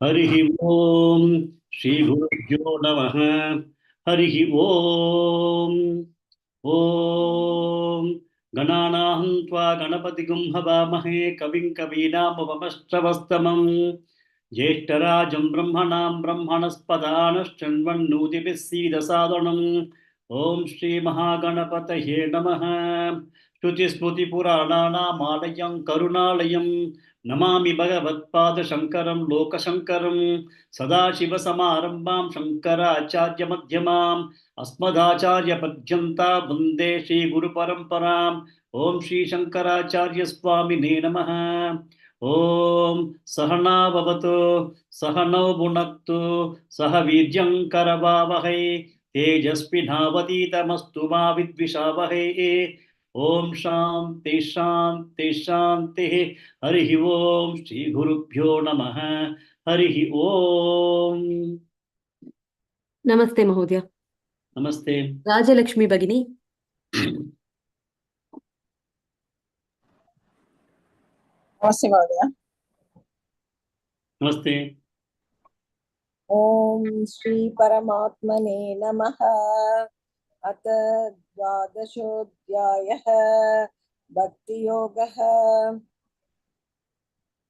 हरिः ओम श्री गुरुभ्यो नमः। हरिः ओम ओम गणानां त्वा गणपतिगुं हवामहे कविं कवीनामुपमश्रवस्तमम् ज्येष्ठराजं ब्रह्मणां ब्रह्मणस्पदानश्चन्वन्नोतिभिः सीदसादनम् ॐ श्री महागणपतये नमः। श्रुतिस्मृतिपुराणानामालयं करुणालयं नमामि भगवत्पादशङ्करं लोकशङ्करं सदाशिवसमारम्भां शङ्कराचार्यमध्यमाम् अस्मदाचार्यपर्यन्ता वन्दे श्रीगुरुपरम्पराम्। ॐ श्रीशङ्कराचार्यस्वामिने नमः। ॐ सहना भवतु सहनौ भुनक्तु सह वीर्यं करवावहै तेजस्विनावतीतमस्तु मा विद्विषावहै। ओम शांति शांति शांति। हरि ओम श्री गुरुभ्यो नमः। हरि ओम। नमस्ते महोदय। नमस्ते राजलक्ष्मी भगिनी। नमस्ते महोदय। नमस्ते। ओम श्री परमात्मने नमः। अथ द्वादशोऽध्यायः भक्तियोगः।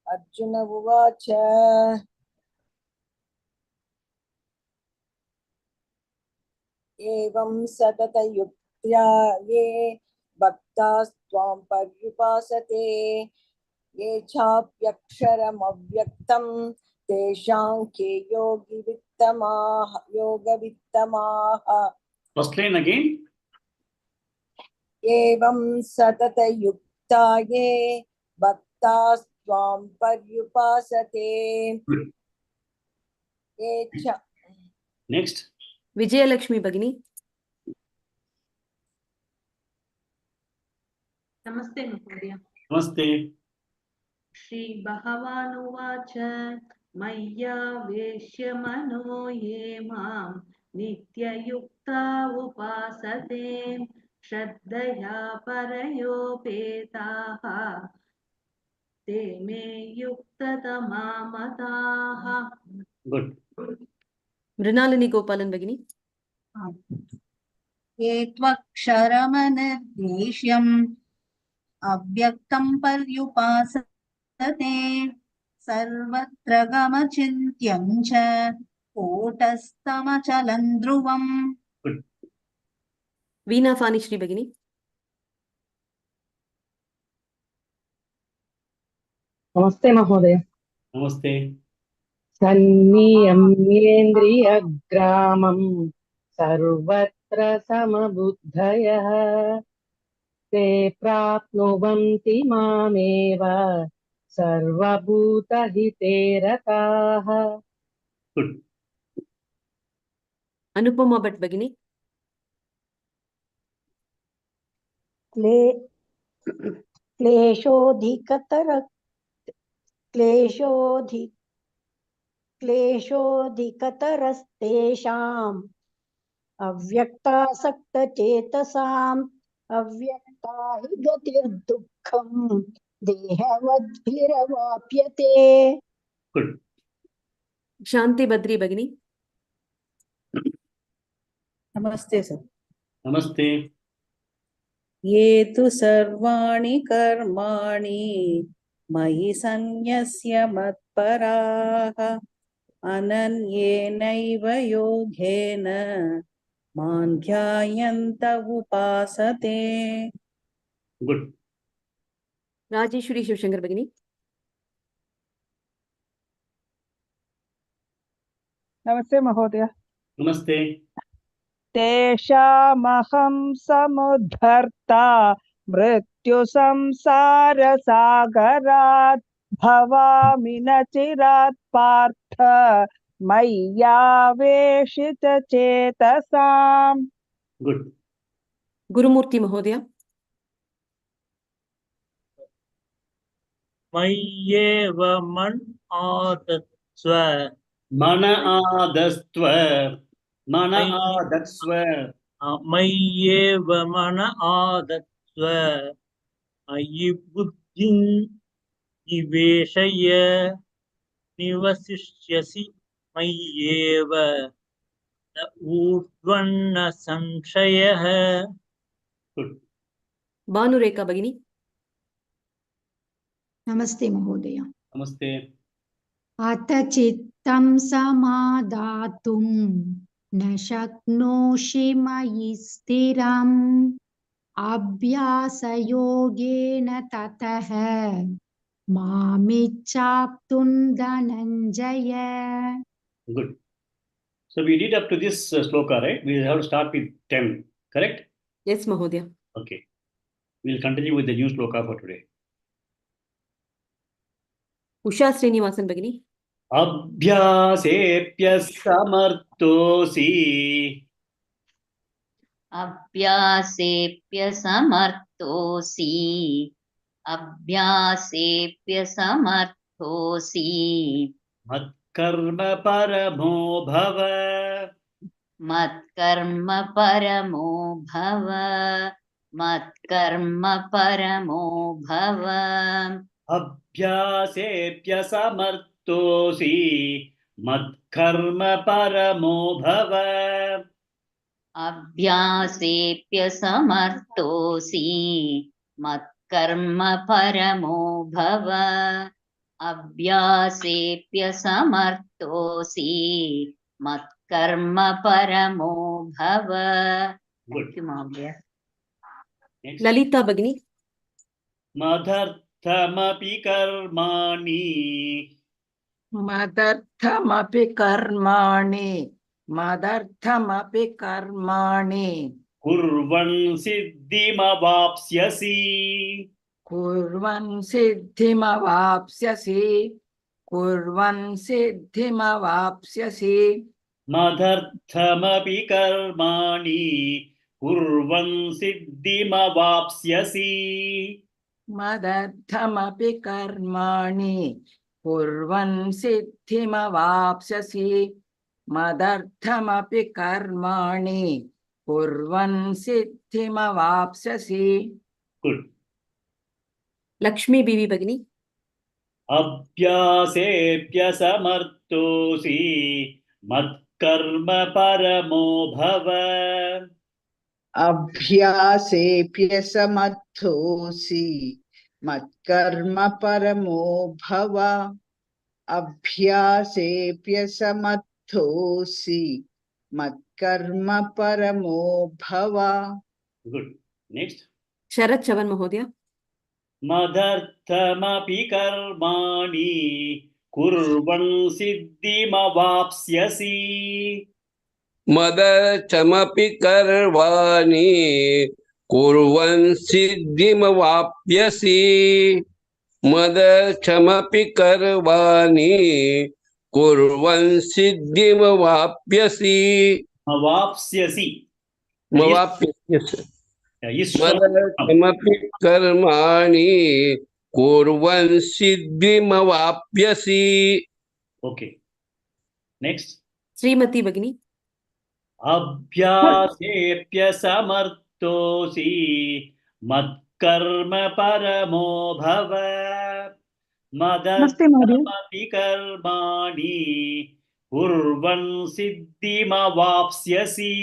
अर्जुन उवाच एवं सततयुक्त्या ये भक्तास्त्वां पर्युपासते ये चाप्यक्षरमव्यक्तं तेषां के योगवित्तमाः। First line again. एवं सततयुक्ता ये भक्तास्त्वां पर्युपासते ये च। Next. विजयलक्ष्मी भगिनी। नमस्ते महोदय। नमस्ते। श्री भगवानुवाच मय्यावेश्य मनो ये मां नित्ययुक्ता उपासते श्रद्धया परयोपेताः ते मे युक्ततमा मताः। Good. मृणालिनी गोपालन भगिनी। ये त्वक्षरमनिर्देश्यम् अव्यक्तं पर्युपासते सर्वत्र गमचिन्त्यं च कूटस्थमचलं ध्रुवम्। Good. वीणा फानिश्री भगिनी। नमस्ते महोदय। नमस्ते। सन्नियम्येन्द्रियग्रामं सर्वत्र समबुद्धयः ते प्राप्नुवन्ति मामेव सर्वभूतहिते रताः। Good. अनुपमा भट्ट भगिनी। क्लेशोऽधिकतरस्तेषाम् अव्यक्तासक्तचेतसाम् अव्यक्ता हि गतिर्दुःखम् देहवद्भिरवाप्यते। Good. शांति बद्री भगिनी। नमस्ते सर। नमस्ते। ये तु सर्वाणि कर्माणि मयि सन्न्यस्य मत्पराः अनन्येनैव योगेन मां ध्यायन्त उपासते। Good. राजेश्वरी शिवशंकर भगिनी। नमस्ते महोदय। नमस्ते। तेषामहं समुद्धर्ता मृत्युसंसारसागरात् भवामि न चिरात् पार्थ मय्यावेशितचेतसाम्। Good. गुरुमूर्ति महोदय। मय्येव मन आदत्स्व मन आदस्त्व मन आदत्स्व मय्येव मन आदत्स्व अयि बुद्धिं निवेशय निवसिष्यसि मय्येव न ऊर्ध्वन्न संशयः. Good. भानुरेखा भगिनी. नमस्ते महोदय। Namaste. अथ चित्तं समादातुं न शक्नोषि मयि स्थिरम् अभ्यासयोगेन ततः मामिच्छाप्तुं Dhananjay. Good. So we did up to this shloka, right? We have to start with 10, correct? Yes, Mahodaya. Okay. We'll continue with the new shloka for today. Usha Srinivasan Bhagini. अभ्यासेऽप्यसमर्थोऽसि अभ्यासेऽप्यसमर्थोऽसि अभ्यासेऽप्यसमर्थोऽसि मत्कर्म परमो भव मत्कर्म परमो भव मत्कर्म परमो भव अभ्यासेऽप्यसमर्थोऽसि मत्कर्म परमो भव अभ्यासेऽप्यसमर्थोऽसि मत्कर्म परमो भव अभ्यासेऽप्यसमर्थोऽसि मत्कर्म परमो भव. Good. Thank you, Mahavya. Next. Lalita Bhagini. मदर्थमपि कर्माणि मदर्थमपि कर्माणि मदर्थमपि कर्माणि कुर्वन् सिद्धिमवाप्स्यसि कुर्वन् सिद्धिमवाप्स्यसि कुर्वन् सिद्धिमवाप्स्यसि मदर्थमपि कर्माणि कुर्वन् सिद्धिमवाप्स्यसि मदर्थमपि कर्माणि कुर्वन् सिद्धिमवाप्स्यसि मदर्थमपि कर्माणि कुर्वन् सिद्धिमवाप्स्यसि. Good. Lakshmi Bibi Bhagini. अभ्यासेऽप्यसमर्थोऽसि मत्कर्म परमो भव अभ्यासेऽप्यसमर्थोऽसि मत्कर्म परमो भव अभ्यासेऽप्यसमर्थोऽसि मत्कर्म परमो भव. Good. Next. Sharat Chavan Mahodaya. मदर्थमपि कर्माणि कुर्वन् सिद्धिमवाप्स्यसि मदर्थमपि कर्माणि कुर्वन् सिद्धिमवाप्स्यसि मदर्थमपि कर्माणि कुर्वन् सिद्धिमवाप्स्यसि मवाप्स्यसि मवाप्स्यसि Is मदर्थमपि कर्माणि कुर्वन् सिद्धिमवाप्स्यसि. Okay. Next. Srimati Bhagini. अभ्यासेऽप्यसमर्थोऽसि मत्कर्म परमो भव मदर्थमपि कर्माणि कुर्वन् सिद्धिमवाप्स्यसि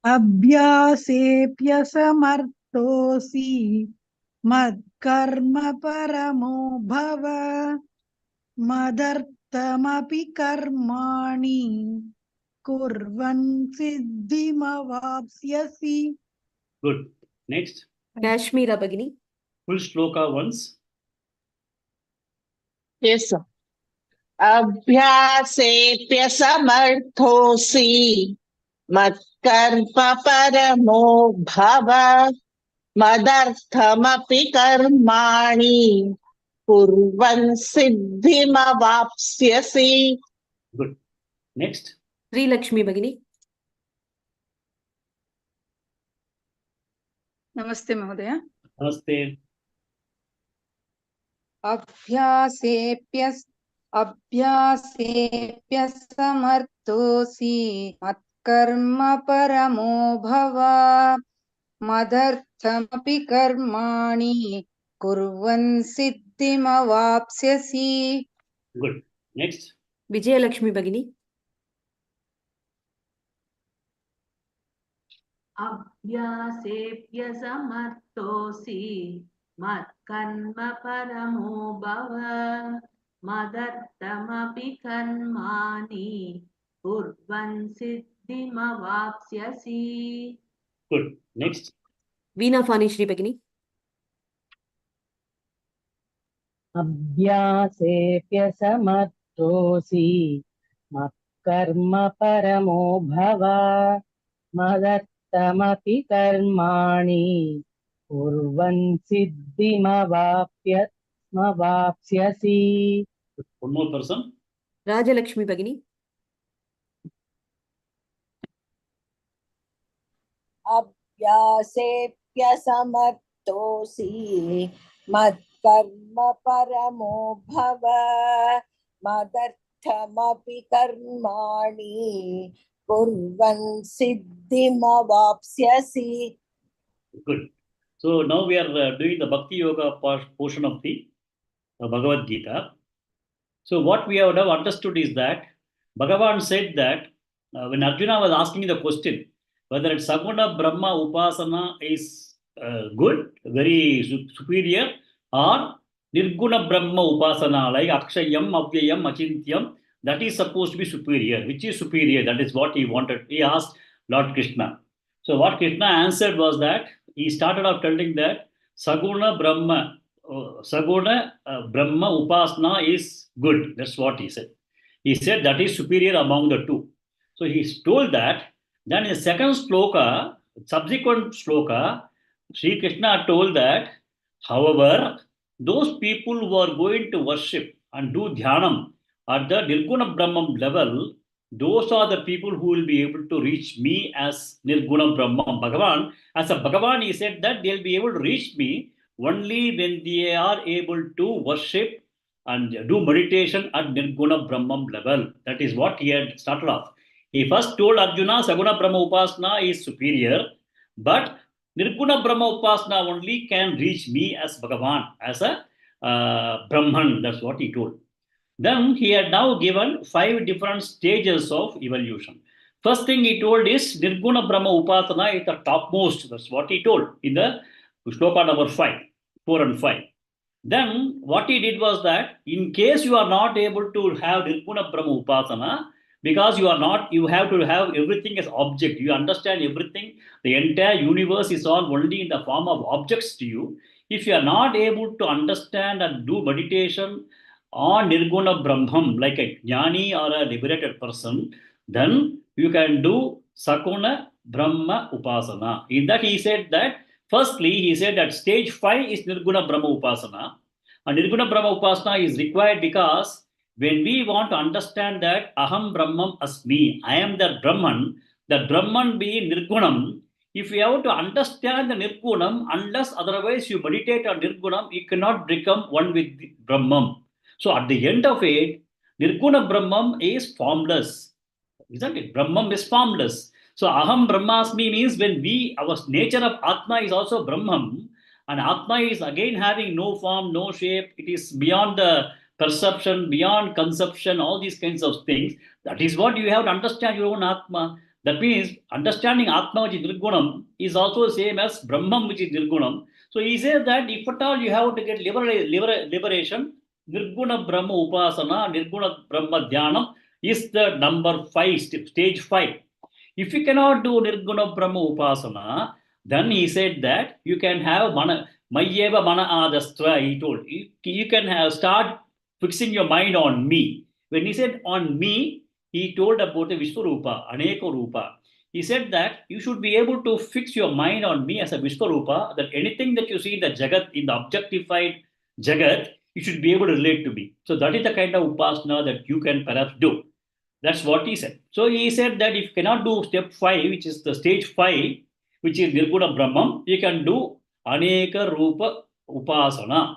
अभ्यासेऽप्यसमर्थोऽसि मत्कर्म परमो भव मदर्थमपि कर्माणि कुर्वन् सिद्धिमवाप्स्यसि. Good. Next. Kashmira Bhagini. Full shloka once. Yes, sir. अभ्यासेऽप्यसमर्थोऽसि मत्कर्म परमो भव मदर्थमपि कर्माणि कुर्वन् सिद्धिमवाप्स्यसि. Good. Next. Sri Lakshmi Bhagini. नमस्ते महोदय. Namaste. अभ्यासेऽप्यसमर्थोऽसि मत्कर्म परमो भव मदर्थमपि कर्माणि कुर्वन् सिद्धिमवाप्स्यसि. Good. Next. Vijayalakshmi Bhagini. अभ्यासेभ्य समर्थोऽसि मत्कर्म परमो भव मदर्थमपि कर्माणि कुर्वन् सिद्धिमवाप्स्यसि. Good. Next. Veena Fani Shri Bhagini. अभ्यासेऽप्यसमर्थोऽसि मत्कर्म परमो भव मदर्थमपि कर्माणि कुर्वन् सिद्धिमवाप्स्यसि. One more person. Rajalakshmi Bhagini. अभ्यासेऽप्यसमर्थोऽसि मत्कर्म परमो भव मदर्थमपि कर्माणि कुर्वन् सिद्धिमवाप्स्यसि. Good. So now we are doing the Bhakti Yoga portion of the Bhagavad Gita. So what we have now understood is that Bhagavan said that when Arjuna was asking the question whether it's Saguna Brahma Upasana is good, very superior, or Nirguna Brahma Upasana like Akshayam, Avyayam, Achintyam, that is supposed to be superior. Which is superior? That is what he wanted. He asked Lord Krishna. So what Krishna answered was that he started off telling that Saguna Brahma Brahma Upasana is good. That's what he said. He said that is superior among the two. So he told that. Then in the second sloka, subsequent sloka, Sri Krishna told that, however, those people who are going to worship and do dhyanam at the Nirguna Brahman level, those are the people who will be able to reach me as Nirguna Brahman. Bhagavan, as a Bhagavan, he said that they'll be able to reach me only when they are able to worship and do meditation at Nirguna Brahman level. That is what he had started off. He first told Arjuna, Saguna Brahma Upasana is superior, but Nirguna Brahma Upasana only can reach me as Bhagavan, as a Brahman. That's what he told. Then he had now given 5 different stages of evolution. First thing he told is Nirguna Brahma Upasana is the topmost. That's what he told in the Shloka number 4 and 5. Then what he did was that in case you are not able to have Nirguna Brahma Upasana, because you have to have everything as object. You understand everything. The entire universe is all only in the form of objects to you. If you are not able to understand and do meditation on Nirguna Brahman, like a jnani or a liberated person, then you can do Sakuna Brahma Upasana. In that he said that, firstly, he said that stage 5 is Nirguna Brahma Upasana. And Nirguna Brahma Upasana is required because when we want to understand that Aham Brahman Asmi, I am the Brahman being Nirgunam, if you have to understand the Nirgunam, unless otherwise you meditate on Nirgunam, you cannot become one with Brahman. So at the end of it, Nirguna Brahman is formless. Isn't it? Brahman is formless. So Aham Brahmasmi means when our nature of Atma is also Brahman, and Atma is again having no form, no shape, it is beyond the perception, beyond conception, all these kinds of things. That is what you have to understand your own Atma. That means understanding Atma, which is Nirgunam, is also the same as Brahman, which is Nirgunam. So he says that if at all you have to get liberation, Nirguna Brahma Upasana, Nirguna Brahma Dhyanam is the number 5, stage 5. If you cannot do Nirguna Brahma Upasana, then he said that you can have Mayyeva Mana Adastra, he told. You can start fixing your mind on me. When he said on me, he told about a Vishwarupa, Aneko Rupa. He said that you should be able to fix your mind on me as a Vishwarupa, that anything that you see in the Jagat, in the objectified Jagat, you should be able to relate to me. So that is the kind of Upasana that you can perhaps do. That's what he said. So he said that if you cannot do step 5, which is the stage 5, which is Nirguna Brahman, you can do Aneka Rupa Upasana.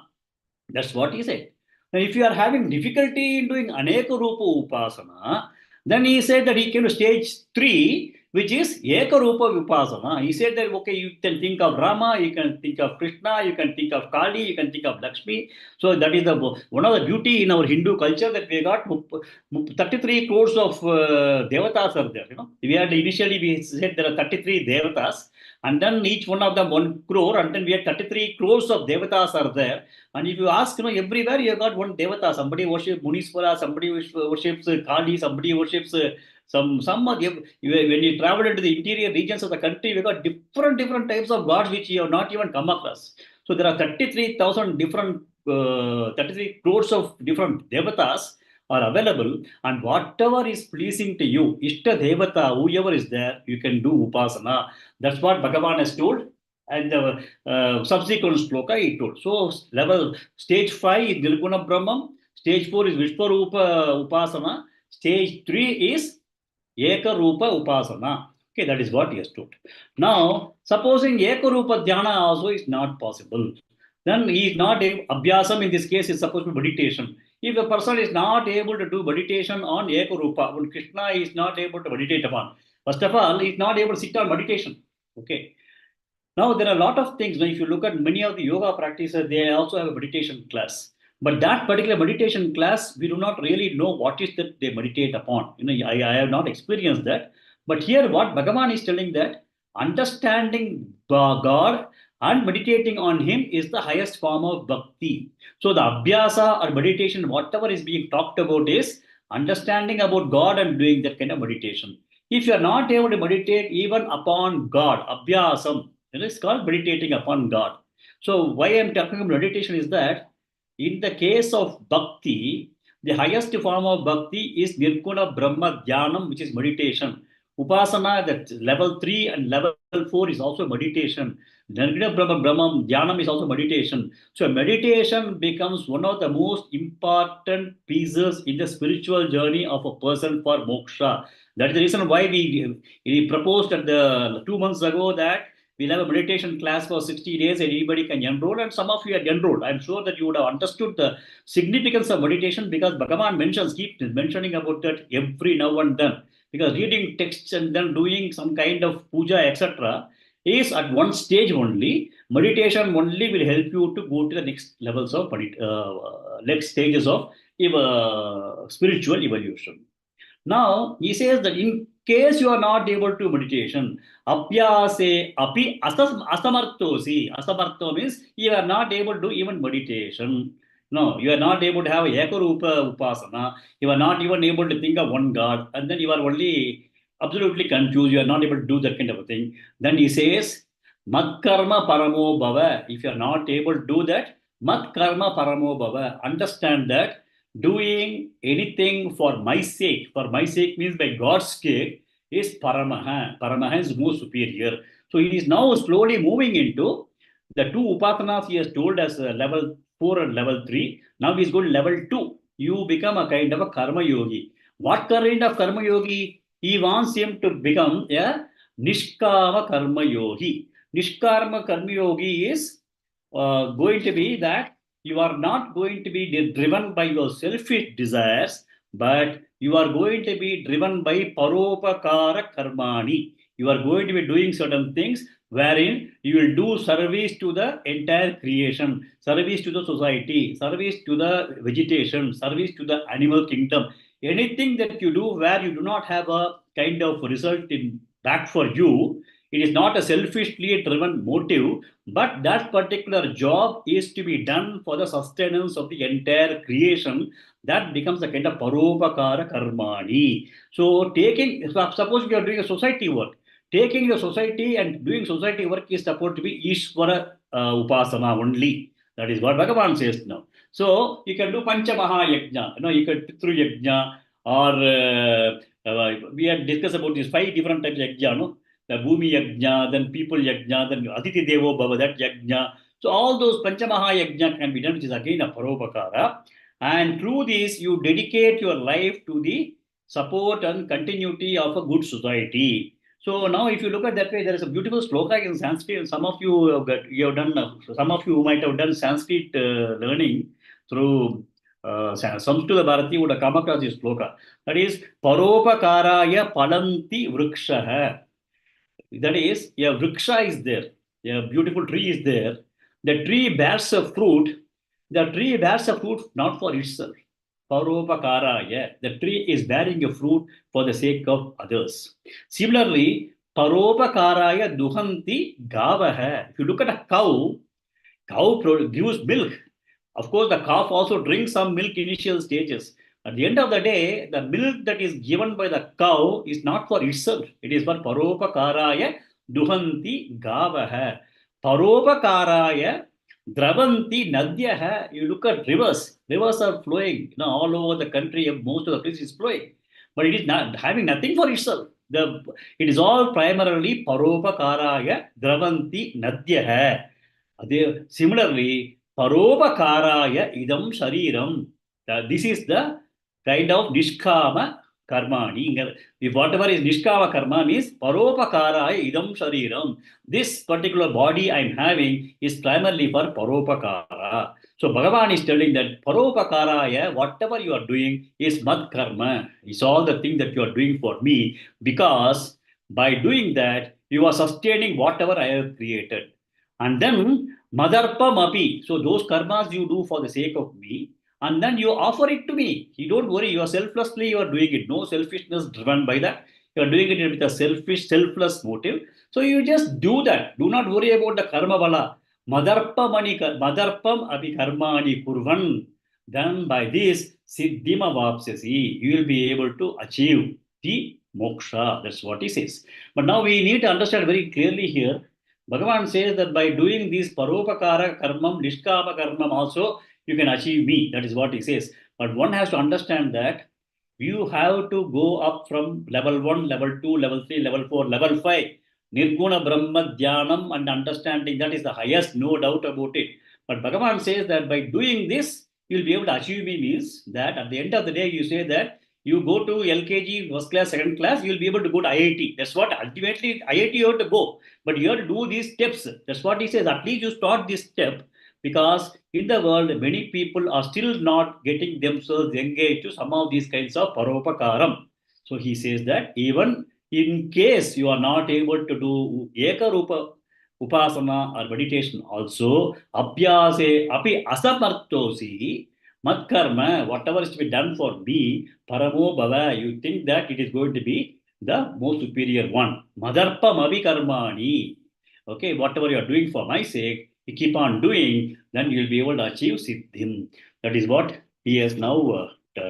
That's what he said. Now, if you are having difficulty in doing Aneka Rupa Upasana, then he said that he came to stage 3, which is Ekarupa Vipasana. He said that, okay, you can think of Rama, you can think of Krishna, you can think of Kali, you can think of Lakshmi. So that is one of the beauty in our Hindu culture, that we got 33 crores of devatas are there. We had initially we said there are 33 devatas, and then each one of them 1 crore, and then we had 33 crores of devatas are there. And if you ask, everywhere you have got one devata. Somebody worships Muniswara, somebody worships Kali, somebody worships some when you travel into the interior regions of the country, we got different types of gods which you have not even come across. So there are 33,000 different 33 crores of different devatas are available, and whatever is pleasing to you, Ishta Devata, whoever is there, you can do Upasana. That's what Bhagavan has told, and the subsequent Shloka he told. So stage 5 is Nirguna Brahman, stage 4 is Vishwarupa Upasana, stage 3 is Ekarupa Upasana. Okay, that is what he has told. Now, supposing Ekarupa Dhyana also is not possible, then he is not Abhyasam in this case is supposed to be meditation. If a person is not able to do meditation on Ekarupa, when Krishna is not able to meditate upon, first of all, he is not able to sit on meditation. Okay. Now, there are a lot of things. If you look at many of the yoga practices, they also have a meditation class. But that particular meditation class, we do not really know what is that they meditate upon. I have not experienced that. But here, what Bhagavan is telling that understanding God and meditating on Him is the highest form of bhakti. So the abhyasa or meditation, whatever is being talked about, is understanding about God and doing that kind of meditation. If you are not able to meditate even upon God, abhyasam, it is called meditating upon God. So why I am talking about meditation is that in the case of bhakti, the highest form of bhakti is Nirguna Brahma Dhyanam, which is meditation. Upasana, that level 3 and level 4 is also meditation. Nirguna Brahma Dhyanam is also meditation. So meditation becomes one of the most important pieces in the spiritual journey of a person for moksha. That is the reason why we proposed at the 2 months ago that we'll have a meditation class for 60 days and anybody can enroll, and some of you are enrolled. I'm sure that you would have understood the significance of meditation, because Bhagavan keeps mentioning about that every now and then. Because reading texts and then doing some kind of puja, etc., is at one stage only. Meditation only will help you to go to the next levels of next stages of spiritual evolution. Now, he says that in case you are not able to meditation, apyase api asamartosi. Asamarto means you are not able to do even meditation. No, you are not able to have a Ekarupa Upasana. You are not even able to think of one God. And then you are only absolutely confused. You are not able to do that kind of a thing. Then he says, Mat karma paramo bhava. If you are not able to do that, Mat karma paramo bhava. Understand that doing anything for my sake means by God's sake, is Paramaha. Paramaha is more superior. So he is now slowly moving into the 2 Upasanas he has told as level 4 and level 3. Now he is going to level 2. You become a kind of a Karma Yogi. What kind of Karma Yogi? He wants him to become a Nishkama Karma Yogi. Nishkarma Karma Yogi is going to be that you are not going to be driven by your selfish desires, but you are going to be driven by paropakara karmani. You are going to be doing certain things wherein you will do service to the entire creation, service to the society, service to the vegetation, service to the animal kingdom. Anything that you do where you do not have a kind of result in back for you, it is not a selfishly driven motive, but that particular job is to be done for the sustenance of the entire creation. That becomes a kind of paropakara karmani. So suppose you are doing a society work, taking the society and doing society work is supposed to be Ishvara Upasana only. That is what Bhagavan says now. So you can do Pancha Maha Yajna, you can Pitru Yajna, or we had discussed about these 5 different types of Yajna, no? The Bhumi Yajna, then People Yajna, then Aditi Devo Bhava, that Yajna. So all those Panchamaha Yajna can be done, which is again a Paropakara. And through this, you dedicate your life to the support and continuity of a good society. So now, if you look at that way, there is a beautiful Shloka in Sanskrit. Some of you have done, some of you might have done Sanskrit learning through Samskrita Bharati would have come across this shloka. That is, Paropakaraya Palanti Vrikshaha. That is, a vriksha is there, a beautiful tree is there. The tree bears a fruit. The tree bears a fruit not for itself. Paropakaraya. The tree is bearing a fruit for the sake of others. Similarly, Paropakaraya Duhanti Gavaha. If you look at a cow, gives milk. Of course, the calf also drinks some milk initial stages. At the end of the day, the milk that is given by the cow is not for itself. It is for Paropakaraya Duhanti Gavaha. Paropakaraya Dravanti Nadyaha. You look at rivers. Rivers are flowing. All over the country, most of the place is flowing. But it is not having nothing for itself. It is all primarily Paropakaraya Dravanti Nadyaha. Similarly, Paropakaraya idam shariram. This is the kind of nishkama karmani. If whatever is nishkama karma means Paropakaraya idam shariram. This particular body I am having is primarily for Paropakara. So Bhagavan is telling that Paropakaraya, whatever you are doing is mad karma. It's all the thing that you are doing for me, because by doing that you are sustaining whatever I have created. And then Madarpam api. So those karmas you do for the sake of me, and then you offer it to me. You don't worry, you are selflessly, you are doing it. No selfishness driven by that. You are doing it with a selfless motive. So you just do that. Do not worry about the karma bala. Madarpam api karmani kurvan. Then by this, siddhima vapsasi, you will be able to achieve the moksha. That's what he says. But now we need to understand very clearly here. Bhagavan says that by doing these paropakara karmam, nishkama karmam also, you can achieve me. That is what he says. But one has to understand that you have to go up from level 1, level 2, level 3, level 4, level 5. Nirguna Brahma Dhyanam and understanding, that is the highest, no doubt about it. But Bhagavan says that by doing this, you'll be able to achieve me, means that at the end of the day, you say that you go to LKG, first class, second class, you'll be able to go to IIT. That's what ultimately IIT you have to go. But you have to do these steps. That's what he says. At least you start this step, because in the world, many people are still not getting themselves engaged to some of these kinds of paropakaram. So he says that even in case you are not able to do Ekarupa Upasana or meditation also, Abhyase api asamartosi, Matkarma, whatever is to be done for me, Paramo Bhava, you think that it is going to be the most superior one. Madarpa Mavi Karmani. Okay, whatever you are doing for my sake, you keep on doing, then you will be able to achieve Siddhim. That is what he has now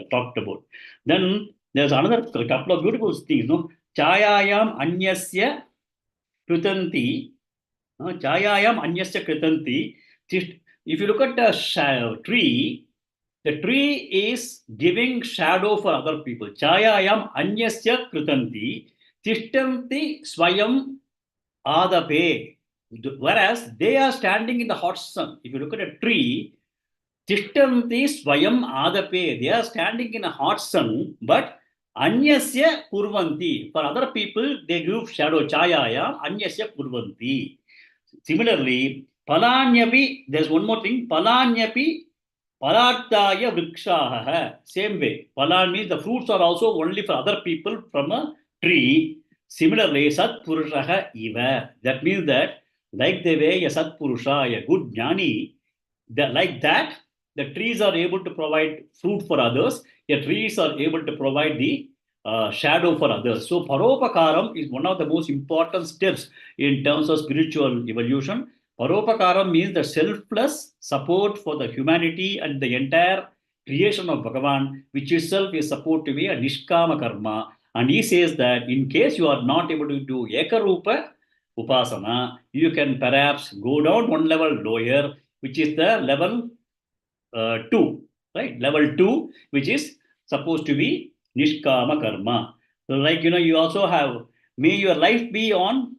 talked about. Then there's another couple of beautiful things. No? Chayayam Anyasya Kritanti. Chayayam Anyasya Kritanti. If you look at the tree, the tree is giving shadow for other people. Chayayam anyasya kritanti tishtanti swayam adape. Whereas they are standing in the hot sun. If you look at a tree, tishtanti swayam adape. They are standing in a hot sun, but anyasya kurvanti. For other people, they give shadow. Chayayam anyasya kurvanti. Similarly, palanyapi, there's one more thing. Palanyapi Palartaya vrikshaha. Same way. Palan means the fruits are also only for other people from a tree. Similarly, Sat Purushaha Iva. That means that, like the way a Sat Purusha, a good Jnani, like that, the trees are able to provide fruit for others. The trees are able to provide the shadow for others. So, Paropakaram is one of the most important steps in terms of spiritual evolution. Paropakaram means the selfless support for the humanity and the entire creation of Bhagavan, which itself is supposed to be a Nishkama Karma. And he says that in case you are not able to do Ekarupa Upasana, you can perhaps go down one level lower, which is the level 2, right? Level 2, which is supposed to be Nishkama Karma. So like, you also have, may your life be on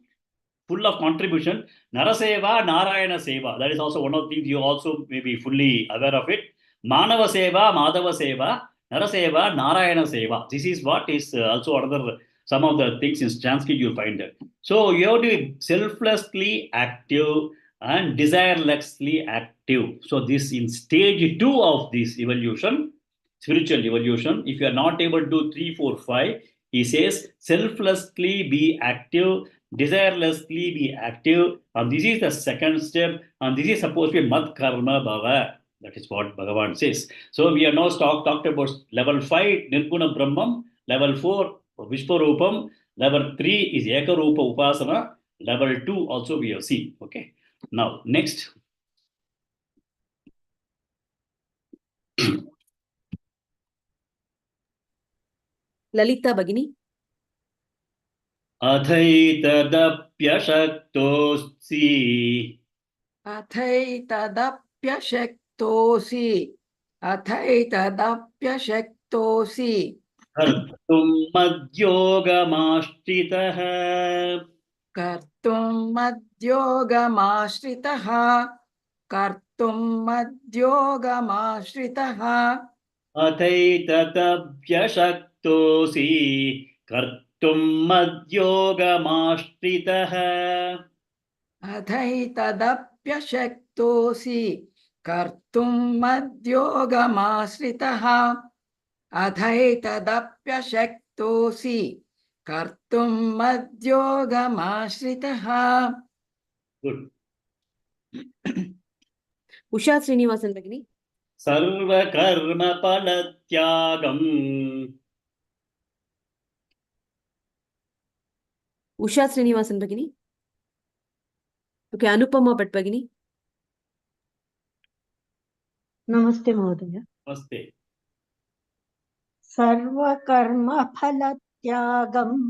full of contribution. Naraseva, Narayana Seva. That is also one of the things you also may be fully aware of it. Manava Seva, Madhava Seva, Naraseva, Narayana Seva. This is what is also another, some of the things in Sanskrit you'll find that. So you have to be selflessly active and desirelessly active. So this in stage 2 of this evolution, spiritual evolution, if you are not able to do 3, 4, 5, he says selflessly be active, desirelessly be active, and this is the second step, and this is supposed to be mad karma bhava. That is what Bhagavan says. So we are now talked about level 5 Nirguna Brahman, level 4 Vishwarupam, level 3 is Ekarupa Upasana, level 2 also we have seen. Okay. Now next. Lalita Bhagini. अथैतदप्यशक्तोऽसि अथैतदप्यशक्तोऽसि कर्तुं मद्योगमाश्रितः कर्तुं मद्योगमाश्रितः कर्तुं मद्योगमाश्रितः अथैतदप्यशक्तोऽसि कर्तुं मद्योगमाश्रितः अथैतदप्यशक्तोऽसि कर्तुं मद्योगमाश्रितः अथैतदप्यशक्तोऽसि कर्तुं मद्योगमाश्रितः. Good. Usha Srinivasan Bhagini. सर्वकर्मफलत्यागम् Usha Srinivasan Bhagini. Okay, Anupama Bhatt Bhagini. नमस्ते महोदय. नमस्ते. सर्वकर्मफलत्यागम्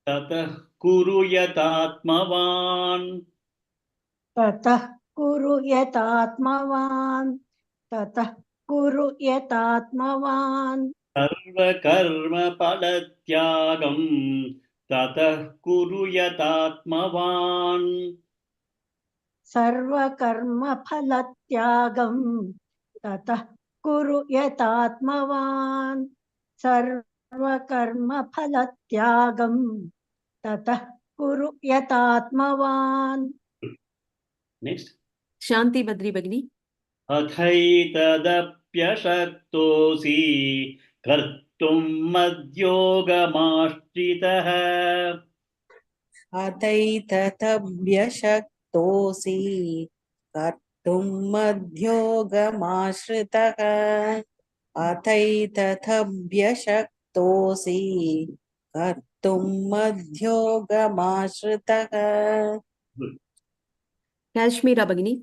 ततः कुरु यतात्मवान् ततः कुरु यतात्मवान् सर्वकर्मफलत्यागम् ततः कुरु यतात्मवान् सर्वकर्मफलत्यागम् ततः कुरु यतात्मवान् सर्वकर्मफलत्यागम् ततः कुरु यतात्मवान्. Next. Shanti Badri Bhagini. अथैतदप्यशक्तोऽसि कर्तुं मद्योगमाश्रितः अथैतदप्यशक्तोऽसि कर्तुं मद्योगमाश्रितः अथैतदप्यशक्तोऽसि कर्तुं मद्योगमाश्रितः. Kashmira Bhagini.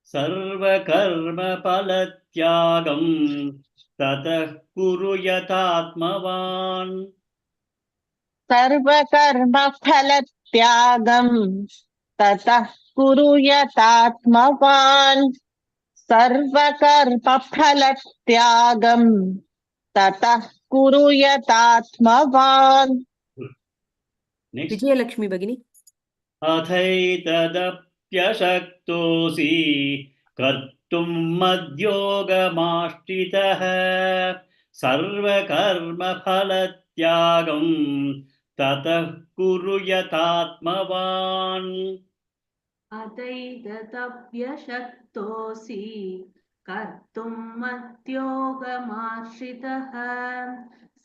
सर्वकर्मफलत्यागम् ततः कुरु यतात्मवान् सर्वकर्मफलत्यागम् ततः कुरु यतात्मवान् सर्वकर्मफलत्यागम् ततः कुरु यतात्मवान्. Next. Vijayalakshmi Bhagini. अथैतदप्यशक्तोऽसि कर्तुं मद्योगमाश्रितः सर्वकर्मफलत्यागम् ततः कुरु यतात्मवान् अथैतदप्यशक्तोऽसि कर्तुं मद्योगमाश्रितः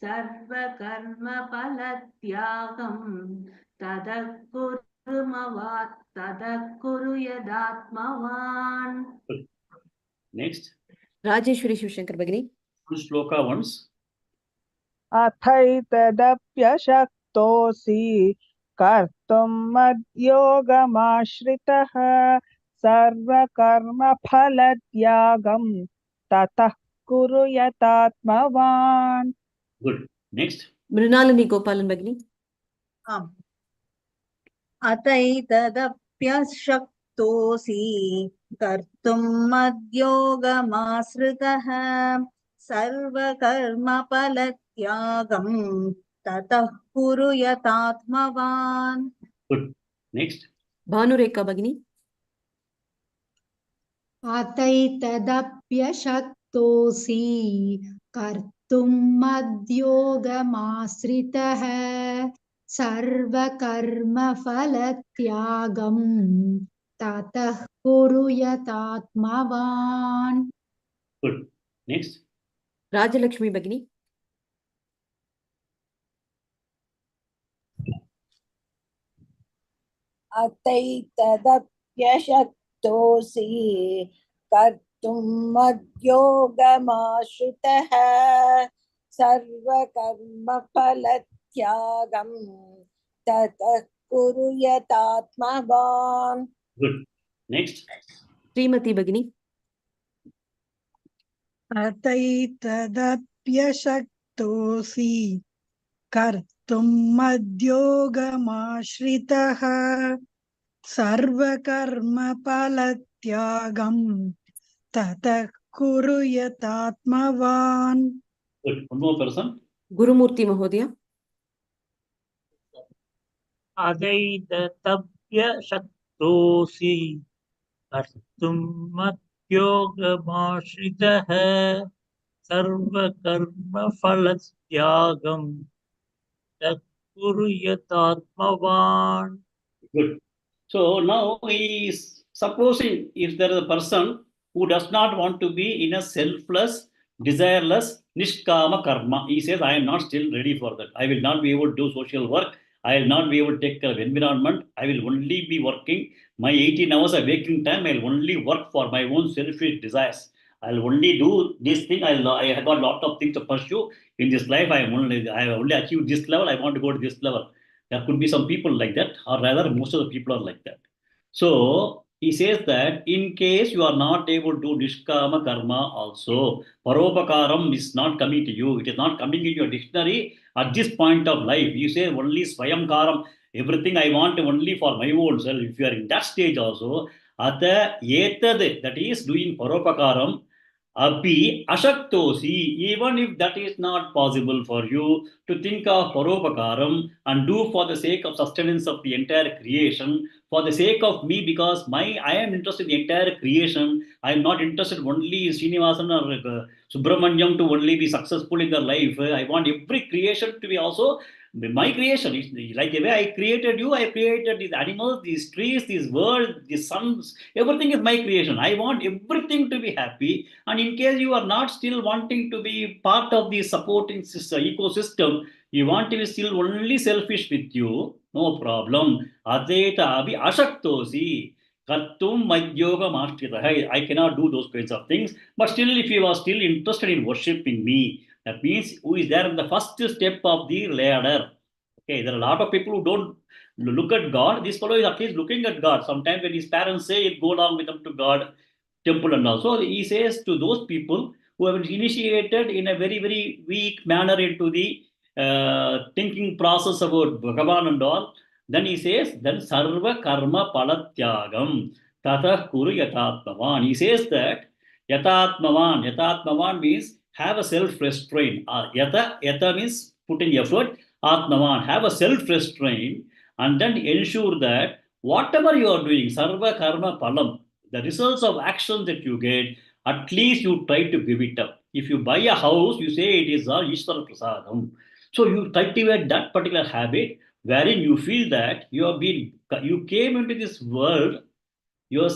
सर्वकर्मफलत्यागं ततः कुरु यदात्मवान्. Next. Rajeshwari Shivshankar Bhagini. Shloka once. अथैतदप्यशक्तोऽसि कर्तुं मद्योगमाश्रितः सर्वकर्मफलत्यागं ततः कुरु यतात्मवान्. Good. Next. Mrinalini Gopalan Bhagini. अथैतदप्यशक्तोऽसि कर्तुं मद्योगमाश्रितः सर्वकर्मफलत्यागं ततः कुरु यतात्मवान्. Good. Next. Bhanureka Bhagini. अतैतदप्यशक्तोऽसि कर्तुं मद्योगमाश्रितः सर्वकर्मफलत्यागं ततः कुरु यतात्मवान्. Good. Next. రాజలక్ష్మి భగిని. अतैतदप्यशक्तोऽसि कर्तुं मद्योगमाश्रितः सर्वकर्मफलत्यागं ततः कुरु यतात्मवान्. Good. Next. శ్రీమతి భగిని. अतैतदप्यशक्तोऽसि कर्तुं मद्योगमाश्रितः सर्वकर्मफलत्यागं ततः कुरु यतात्मवान्. Good. One more person. గురుమూర్తి మహోదయ. अदैतप्यशक्तोऽसि कर्तुं मद्योगमाश्रितः सर्वकर्मफलत्यागं ततः कुरु यतात्मवान्. Good. So now he is supposing if there is a person who does not want to be in a selfless, desireless, nishkama karma. He says, I am not still ready for that. I will not be able to do social work. I will not be able to take care of environment. I will only be working. My 18 hours of waking time, I will only work for my own selfish desires. I will only do this thing. I have got a lot of things to pursue in this life. I have only achieved this level. I want to go to this level. There could be some people like that, or rather, most of the people are like that. So he says that in case you are not able to do nishkama karma also, paropakaram is not coming to you. It is not coming in your dictionary at this point of life. You say only swayamkaram, everything I want only for my own self. If you are in that stage also, ata etad, that is doing paropakaram, api ashaktosi, even if that is not possible for you to think of paropakaram and do for the sake of sustenance of the entire creation, for the sake of me, because I am interested in the entire creation. I am not interested only in Srinivasan or Subramaniam to only be successful in their life. I want every creation to be also my creation. It's like the way I created you, I created these animals, these trees, these world, these suns, everything is my creation. I want everything to be happy. And in case you are not still wanting to be part of the supporting ecosystem, you want to be still only selfish with you, no problem. Adeta abhi ashaktosi kartum madyoga mashtitaha. I cannot do those kinds of things. But still, if you are still interested in worshipping me, that means who is there in the first step of the ladder. Okay, there are a lot of people who don't look at God. This fellow is at least looking at God. Sometimes when his parents say, he'll go along with them to God temple and all. So he says to those people who have been initiated in a very, very weak manner into the thinking process about Bhagavan and all, then he says, then sarva karma palatyagam tatah kuru yatatmavan. He says that yatatmavan means have a self-restraint. Yata means put in effort. Atmavan, have a self-restraint, and then ensure that whatever you are doing, sarva karma palam, the results of actions that you get, at least you try to give it up. If you buy a house, you say it is Ishvara Prasadam. So you cultivate that particular habit wherein you feel that you came into this world. You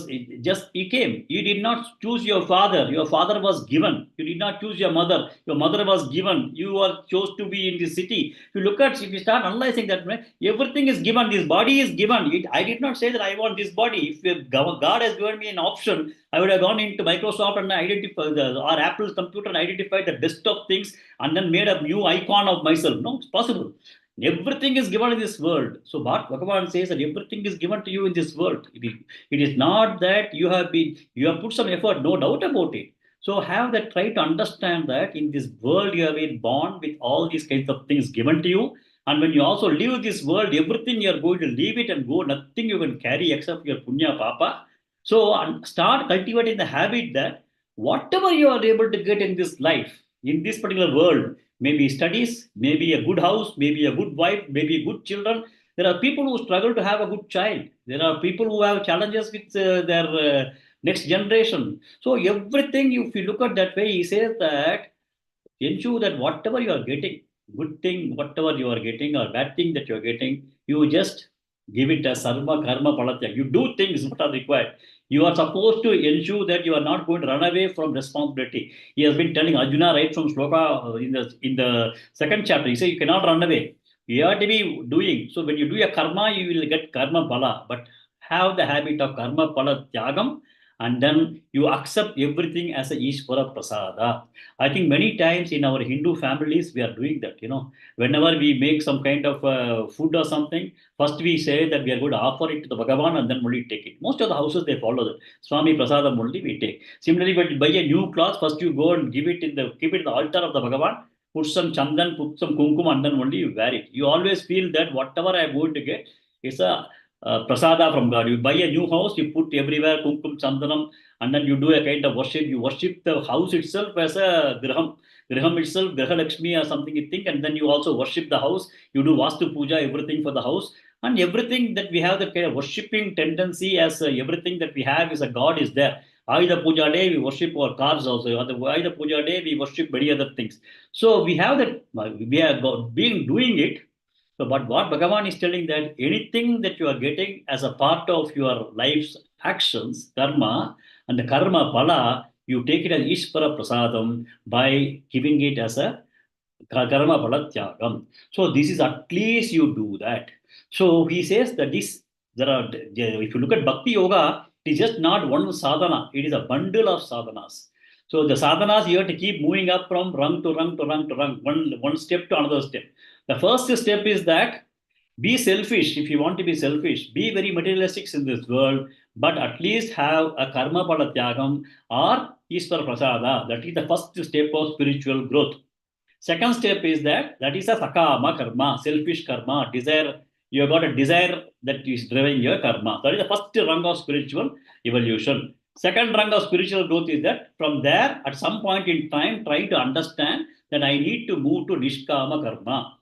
came. You did not choose your father. Your father was given. You did not choose your mother. Your mother was given. You were chose to be in this city. If you start analyzing that, everything is given. This body is given. I did not say that I want this body. If God has given me an option, I would have gone into Microsoft and identified or Apple's computer and identified the best of things and then made a new icon of myself. No, it's possible. Everything is given in this world. So what Bhagavan says that everything is given to you in this world. It is not that you have put some effort, no doubt about it. So have that, try to understand that in this world you have been born with all these kinds of things given to you. And when you also leave this world, everything you are going to leave it and go, nothing you can carry except your punya papa. So start cultivating the habit that whatever you are able to get in this life, in this particular world, maybe studies, maybe a good house, maybe a good wife, maybe good children. There are people who struggle to have a good child. There are people who have challenges with their next generation. So everything, if you look at that way, he says that ensure that whatever you are getting, good thing, whatever you are getting or bad thing that you are getting, you just give it as sarva karma palatya. You do things what are required. You are supposed to ensure that you are not going to run away from responsibility. He has been telling Arjuna right from Shloka in the second chapter. He said you cannot run away. You have to be doing. So when you do a karma, you will get karma pala. But have the habit of karma pala tyagam, and then you accept everything as a Ishvara prasada. I think many times in our Hindu families we are doing that. Whenever we make some kind of food or something, first we say that we are going to offer it to the Bhagavan and then only take it. Most of the houses they follow that. Swami prasadam only we take. Similarly, when you buy a new cloth, first you go and keep it in the altar of the Bhagavan. Put some chandan, put some kumkum, and then only you wear it. You always feel that whatever I am going to get is a prasada from God. You buy a new house, you put everywhere kumkum chandanam, and then you do a kind of worship. You worship the house itself as a graham itself, graha Lakshmi or something you think, and then you also worship the house. You do vastu puja, everything for the house, and everything that we have that kind of worshipping tendency as everything that we have is a God is there. Ayuda Puja Day, we worship our cars also. On the Ayuda Puja Day, we worship many other things. So we have that, we are being doing it. So, but what Bhagavan is telling that anything that you are getting as a part of your life's actions, karma, and the karma pala, you take it as Ishvara Prasadam by giving it as a karma pala tyagam. So this is at least you do that. So he says that if you look at Bhakti Yoga, it is just not one sadhana, it is a bundle of sadhanas. So the sadhanas you have to keep moving up from rung to rung to rung to rung, one step to another step. The first step is that be selfish if you want to be selfish, be very materialistic in this world, but at least have a karma pala tyagam or Ishvara Prasada. That is the first step of spiritual growth. Second step is that is a sakama karma, selfish karma, desire. You have got a desire that is driving your karma. That is the first rung of spiritual evolution. Second rung of spiritual growth is that from there, at some point in time, trying to understand that I need to move to nishkama karma.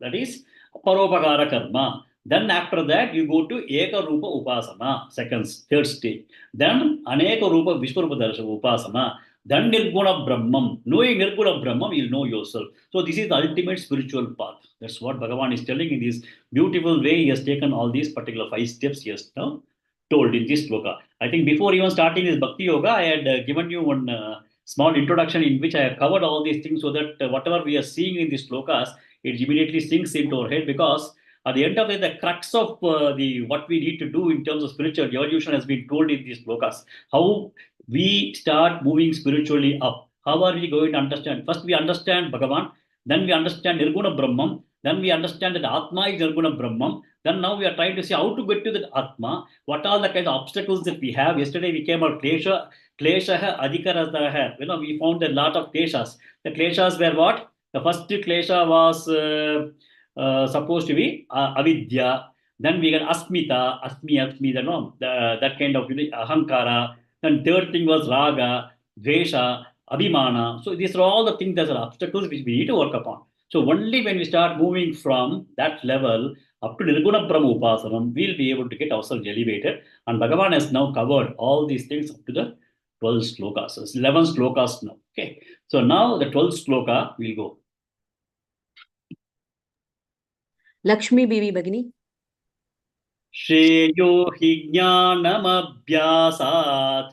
That is paropagara karma. Then after that, you go to Eka Rupa Upasana, third stage. Then Aneka Rupa Vishwarupa Darsha Upasana. Then Nirguna Brahmam. Knowing Nirguna Brahmam, you'll know yourself. So this is the ultimate spiritual path. That's what Bhagavan is telling in this beautiful way. He has taken all these particular 5 steps he has now told in this sloka. I think before even starting this Bhakti Yoga, I had given you one small introduction in which I have covered all these things so that whatever we are seeing in these slokas, it immediately sinks into our head, because at the end of it, the crux of what we need to do in terms of spiritual evolution has been told in these slokas. How we start moving spiritually up. How are we going to understand? First, we understand Bhagavan, then we understand Nirguna Brahman, then we understand that Atma is Nirguna Brahman. Then now we are trying to see how to get to that Atma. What are the kind of obstacles that we have? Yesterday we came out Klesha, Kleshaha, Adhikarasaha. We found a lot of Kleshas. The Kleshas were what? The first Klesha was supposed to be Avidya. Then we got Asmita, Asmi, that kind of Ahankara. Then third thing was Raga, Dvesha, Abhimana. So these are all the things that are obstacles which we need to work upon. So only when we start moving from that level up to Nirguna Brahma Upasanam, we'll be able to get ourselves elevated. And Bhagavan has now covered all these things up to the 12 slokas. So it's 11 slokas now. Okay. So now the 12th sloka will go. Lakshmi Bibi Bhagini. Shreyo hi jnanamabhyasat.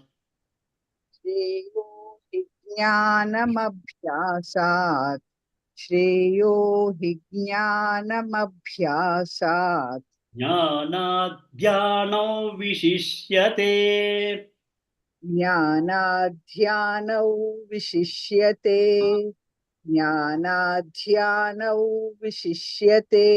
श्रेयो हि ज्ञानमभ्यासात् श्रेयो हि ज्ञानमभ्यासात् ज्ञानाध्यानौ विशिष्यते. ज्ञानाध्यानौ विशिष्यते ज्ञानाध्यानौ विशिष्यते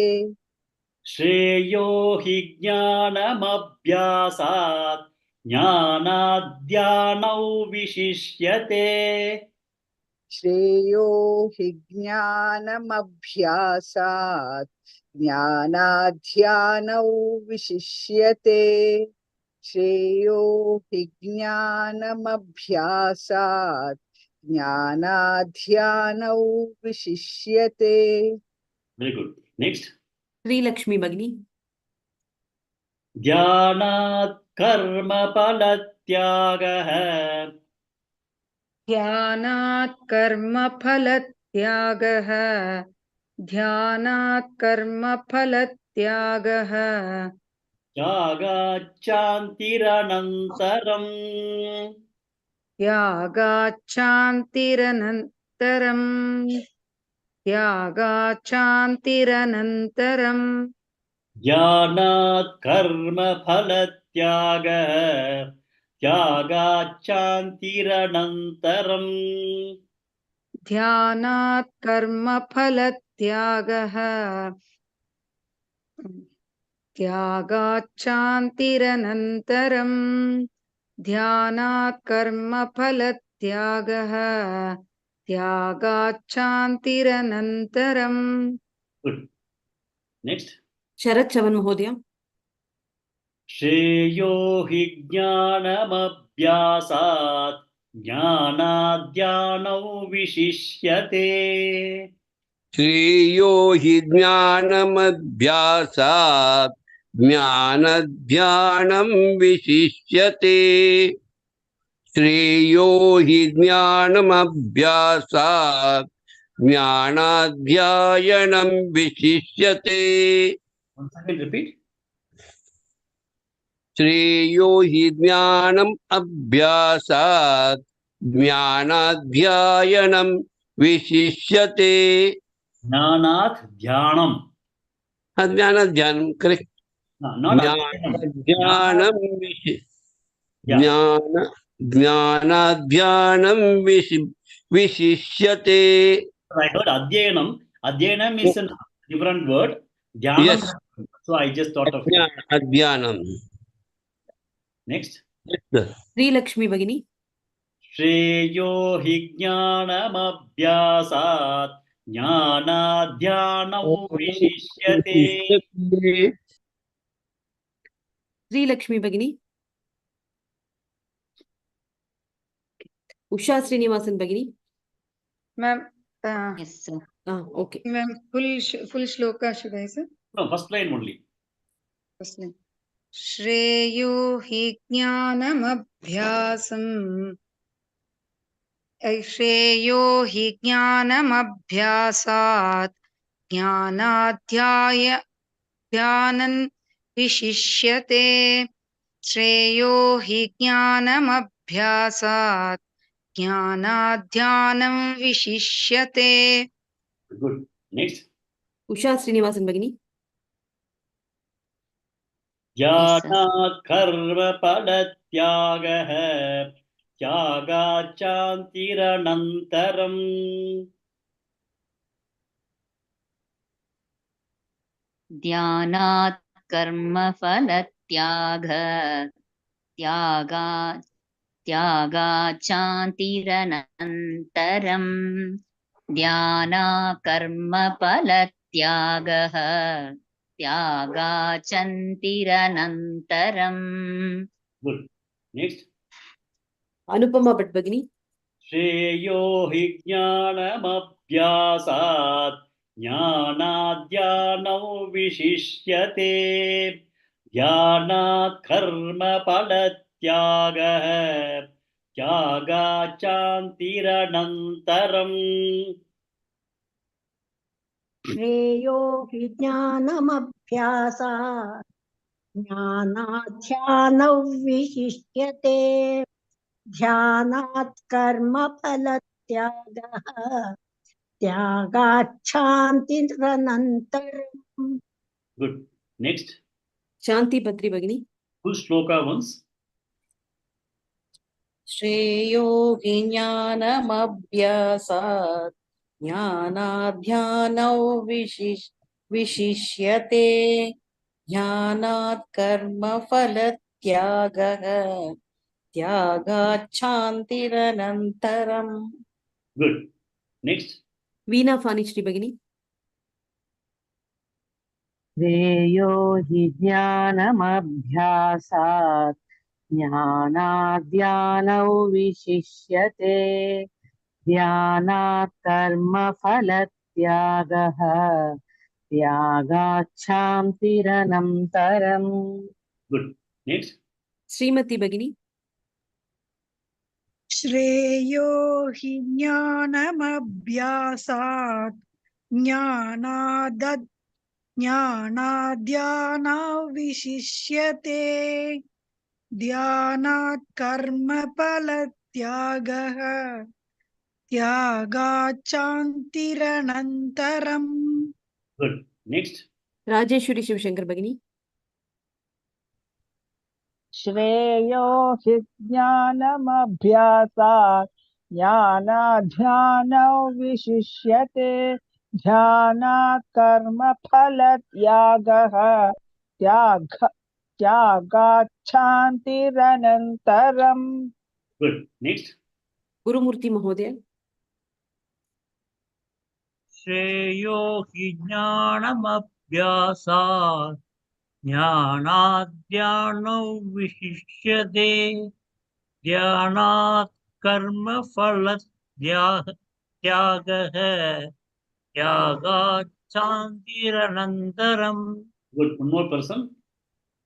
श्रेयो हि ज्ञानमभ्यासात् ज्ञानाध्यानौ विशिष्यते. श्रेयो हि ज्ञानमभ्यासात् ज्ञानाध्यानौ विशिष्यते श्रेयो हि ज्ञानमभ्यासात् ज्ञानाध्यानौ विशिष्यते. Very good. Next. Sri Lakshmi Bhagini. ध्यानात् कर्म फलत्यागः. ध्यानात् कर्मफलत्यागः ध्यानात् कर्मफलत्यागः त्यागाच्चान्तिरनन्तरम् त्यागाच्चान्तिरनन्तरम् ज्ञानात् कर्मफलत्यागः त्यागाच्चान्तिरनन्तरम् ध्यानात् कर्मफलत्यागः त्यागाच्चान्तिरनन्तरम् ध्यानात् कर्मफलत्यागः त्यागाच्चान्तिरनन्तरम् Good. Next. Sharat Chavan Mahodaya. श्रेयो हि ज्ञानमभ्यासात् ज्ञानाद्यानौ विशिष्यते श्रेयो हि ज्ञानमभ्यासात् ज्ञानध्यानं विशिष्यते श्रेयो हि ज्ञानमभ्यासात् ज्ञानाध्यायनं विशिष्यते Once again repeat. श्रेयो हि ज्ञानम् अभ्यासात् ज्ञानाध्यायनं विशिष्यते Jnanath dhyanam. ज्ञानाध्यानं करेक्ट Not adhyanam. ज्ञानाध्यानं Yeah. ज्ञानाध्यानं विशिष्यते I heard adhyanam. Adhyanam is a different word. Dhyanam. Yes. So I just thought of it. Adhyanam. Next. Sri Lakshmi Bhagini. श्रेयो हि ज्ञानमभ्यासात् ज्ञानाध्यानौ विशिष्यते Sri Lakshmi Bhagini. Usha Srinivasan Bhagini. Ma'am, Yes, sir. Okay. ma'am, full shloka should I say? No, first line only. First line. श्रेयो हि ज्ञानमभ्यासम् श्रेयो हि ज्ञानमभ्यासात् ज्ञानाध्यानं विशिष्यते श्रेयो हि ज्ञानमभ्यासात् ज्ञानाध्यानं विशिष्यते. Good. Next. Usha Srinivasan Bhagini. ज्ञानात् कर्मफलत्यागः त्यागाच्चान्तिरनन्तरम् ध्यानात् कर्मफलत्याग त्यागाचान्तिरनन्तरम् ध्यानात् कर्मफलत्यागः त्यागाचन्तिरनन्तरम्. Good. Next. Anupama Bhatt Bhagini. श्रेयो हि ज्ञानमभ्यासात् ज्ञानाद्यानौ विशिष्यते ध्यानात् कर्मफलत्यागः त्यागाचान्तिरनन्तरम् श्रेयो हि ज्ञानमभ्यासात् ज्ञानाध्यानौ विशिष्यते ध्यानात् कर्मफलत्यागः त्यागाच्छान्तिरनन्तरम्. Good. Next. Shanti Bhadri Bhagini. Full shloka once. श्रेयो हि ज्ञानमभ्यासात् ज्ञानाध्यानौ विशिष्यते ज्ञानात् कर्मफलत्यागः त्यागाच्छान्तिरनन्तरम्. Good. Next. Veena Fani Shri Bhagini. श्रेयो हि ज्ञानमभ्यासात् ज्ञानाद्यानौ विशिष्यते ध्यानात् कर्मफलत्यागः त्यागाच्छान्तिरनन्तरम्. Good. Next. Srimati Bhagini. श्रेयो हि ज्ञानमभ्यासात् ज्ञानाद्याना विशिष्यते ध्यानात् कर्मफलत्यागः त्यागाच्चान्तिरनन्तरम्. Good. Next. Rajeshwari Shivshankar Bhagini. श्रेयो हि ज्ञानमभ्यासात् ज्ञानाध्यानौ विशिष्यते ध्यानात् कर्मफलत्यागः त्यागाच्छान्तिरनन्तरम्. Good. Next. Gurumurthy Mahodaya. श्रेयो हि ज्ञानमभ्यासात् ज्ञानाद्यानौ विशिष्यते ध्यानात् कर्मफलत्यागः त्यागाच्छान्तिरनन्तरम्. Good. One more person.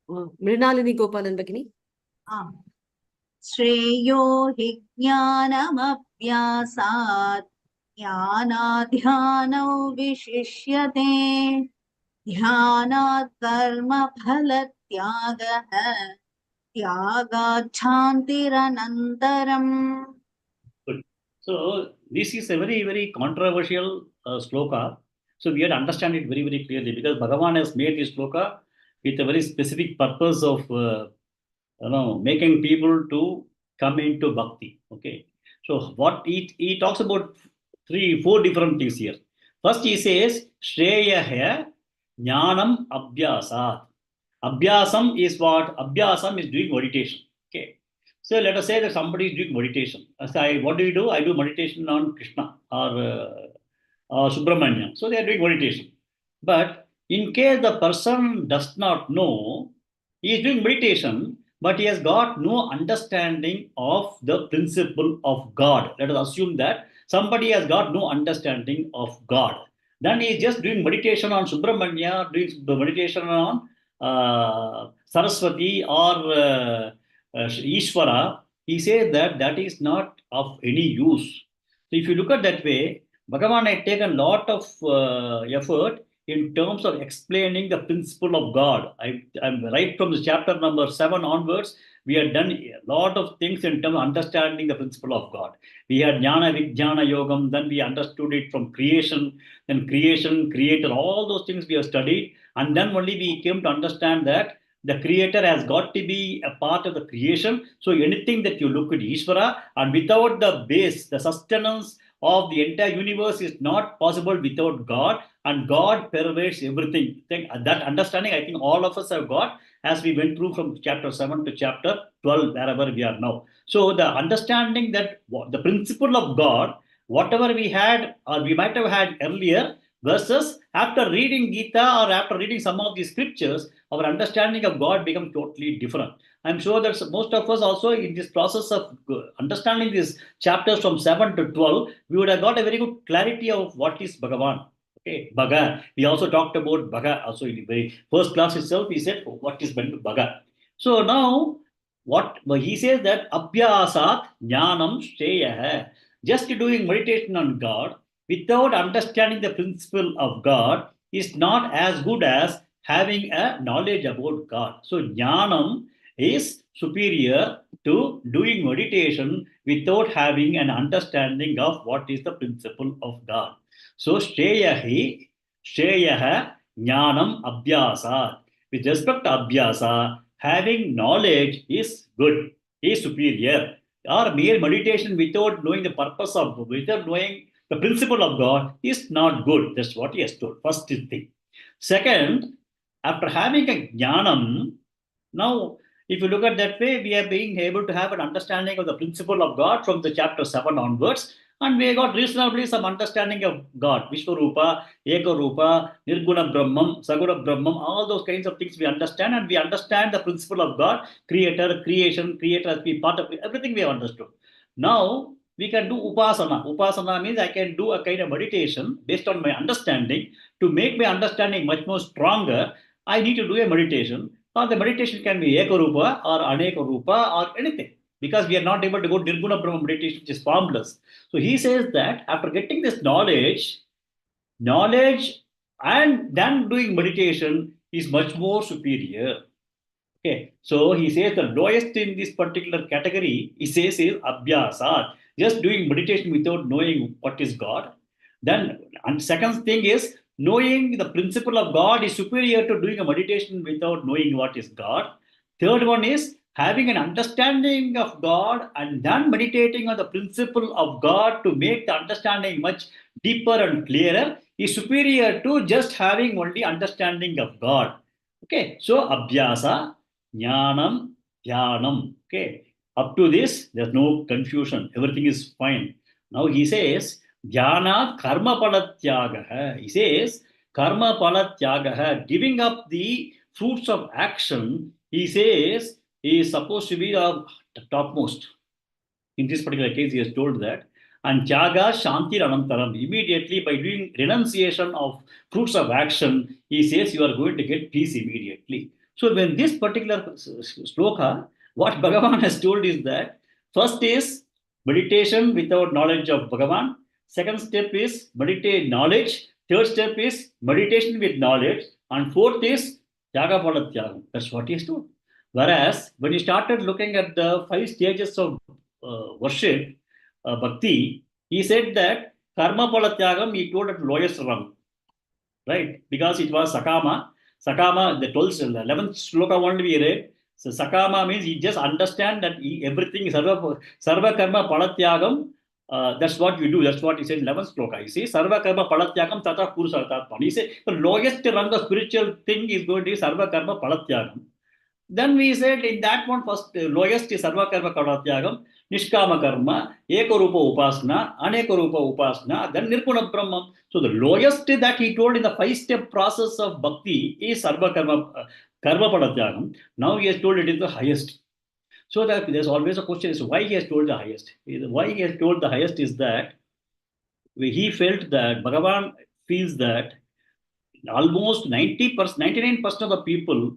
Mrinalini Gopalan Bhagini. श्रेयो हि ज्ञानमभ्यासात् ज्ञानाध्यानौ विशिष्यते ध्यानात् कर्मफलत्यागः त्यागाच्छान्तिरनन्तरम्. Good. So this is a very, very controversial sloka. So we have to understand it very, very clearly because Bhagavan has made this sloka with a very specific purpose of making people to come into bhakti. Okay. So what he talks about 4 different things here. First he says Shreya Jnanam Abhyasat. Abhyasam is what? Abhyasam is doing meditation. Okay. So let us say that somebody is doing meditation. What do? I do meditation on Krishna or Subramanian. So they are doing meditation. But in case the person does not know, he is doing meditation, but he has got no understanding of the principle of God. Let us assume that somebody has got no understanding of God. Then he is just doing meditation on Subramanya, doing meditation on Saraswati or Ishvara. He says that that is not of any use. So if you look at that way, Bhagavan had taken a lot of effort in terms of explaining the principle of God. I'm right from the chapter number 7 onwards, we had done a lot of things in terms of understanding the principle of God. We had Jnana Vijnana Yogam, then we understood it from creation, then creation, creator, all those things we have studied. And then only we came to understand that the creator has got to be a part of the creation. So anything that you look at Ishvara, and without the base, the sustenance of the entire universe is not possible without God, and God pervades everything. That understanding, I think all of us have got as we went through from chapter 7 to chapter 12, wherever we are now. So the understanding that the principle of God, whatever we had or we might have had earlier, versus after reading Gita or after reading some of these scriptures, our understanding of God becomes totally different. I'm sure that most of us also in this process of understanding these chapters from 7 to 12, we would have got a very good clarity of what is Bhagavan. Okay, Bhaga. We also talked about Bhaga also in the very first class itself. He said, what is Bhaga? So now, what he says that Abhyasat Jnanam Shreya. Just doing meditation on God without understanding the principle of God is not as good as having a knowledge about God. So Jnanam is superior to doing meditation without having an understanding of what is the principle of God. So Shreyahi, Shreyaha, Jnanam Abhyasa. With respect to Abhyasa, having knowledge is good, is superior. Or mere meditation without knowing the purpose of, without knowing the principle of God is not good. That's what he has told. First thing. Second, after having a Jnanam, now if you look at that way, we are being able to have an understanding of the principle of God from the chapter 7 onwards. And we got reasonably some understanding of God. Vishwarupa, Ekarupa, Nirguna Brahmam, Saguna Brahmam, all those kinds of things we understand. And we understand the principle of God, creator, creation, creator as be part of it, everything we have understood. Now, we can do Upasana. Upasana means I can do a kind of meditation based on my understanding. To make my understanding much more stronger, I need to do a meditation. Or the meditation can be Ekarupa or Anekarupa or anything. Because we are not able to go Nirguna Brahma meditation, which is formless. So he says that after getting this knowledge, knowledge and then doing meditation is much more superior. Okay, so he says the lowest in this particular category, he says is abhyasa, just doing meditation without knowing what is God. Then, and second thing is knowing the principle of God is superior to doing a meditation without knowing what is God. Third one is having an understanding of God and then meditating on the principle of God to make the understanding much deeper and clearer is superior to just having only understanding of God. Okay, so abhyasa, jnanam, dhyanam. Okay, up to this, there's no confusion. Everything is fine. Now he says, dhyana karma palatyagaha. He says, karma palatyagaha, giving up the fruits of action, he says, is supposed to be the topmost. In this particular case, he has told that. And Tyaga Shanti Anantaram. Immediately, by doing renunciation of fruits of action, he says you are going to get peace immediately. So, when this particular sloka, what Bhagavan has told is that first is meditation without knowledge of Bhagavan. Second step is meditate knowledge. Third step is meditation with knowledge. And fourth is Tyaga Palatyagam. That's what he has told. Whereas, when you started looking at the 5 stages of worship, bhakti, he said that karma palatyagam he told at lowest rung, right? Because it was sakama. Sakama, the 12th, 11th shloka only we read. So sakama means he just understand that everything is sarva karma palatyagam. That's what you do. That's what he said in 11th shloka. You see, sarva karma palatyagam tata purusartatman. He said the lowest rung of spiritual thing is going to be sarva karma palatyagam. Then we said in that one first lowest is sarva karma palatyagam, nishkama karma, ekarupa upasana, anekarupa upasana, then nirguna brahma. So the lowest that he told in the 5-step process of bhakti is sarva karma palatyagam. Now he has told it is the highest. So that there's always a question is why he has told the highest. Why he has told the highest is that he felt that Bhagavan feels that almost 90%, 99% of the people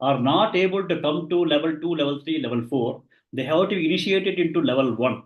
are not able to come to level 2, level 3, level 4. They have to be initiated into level 1.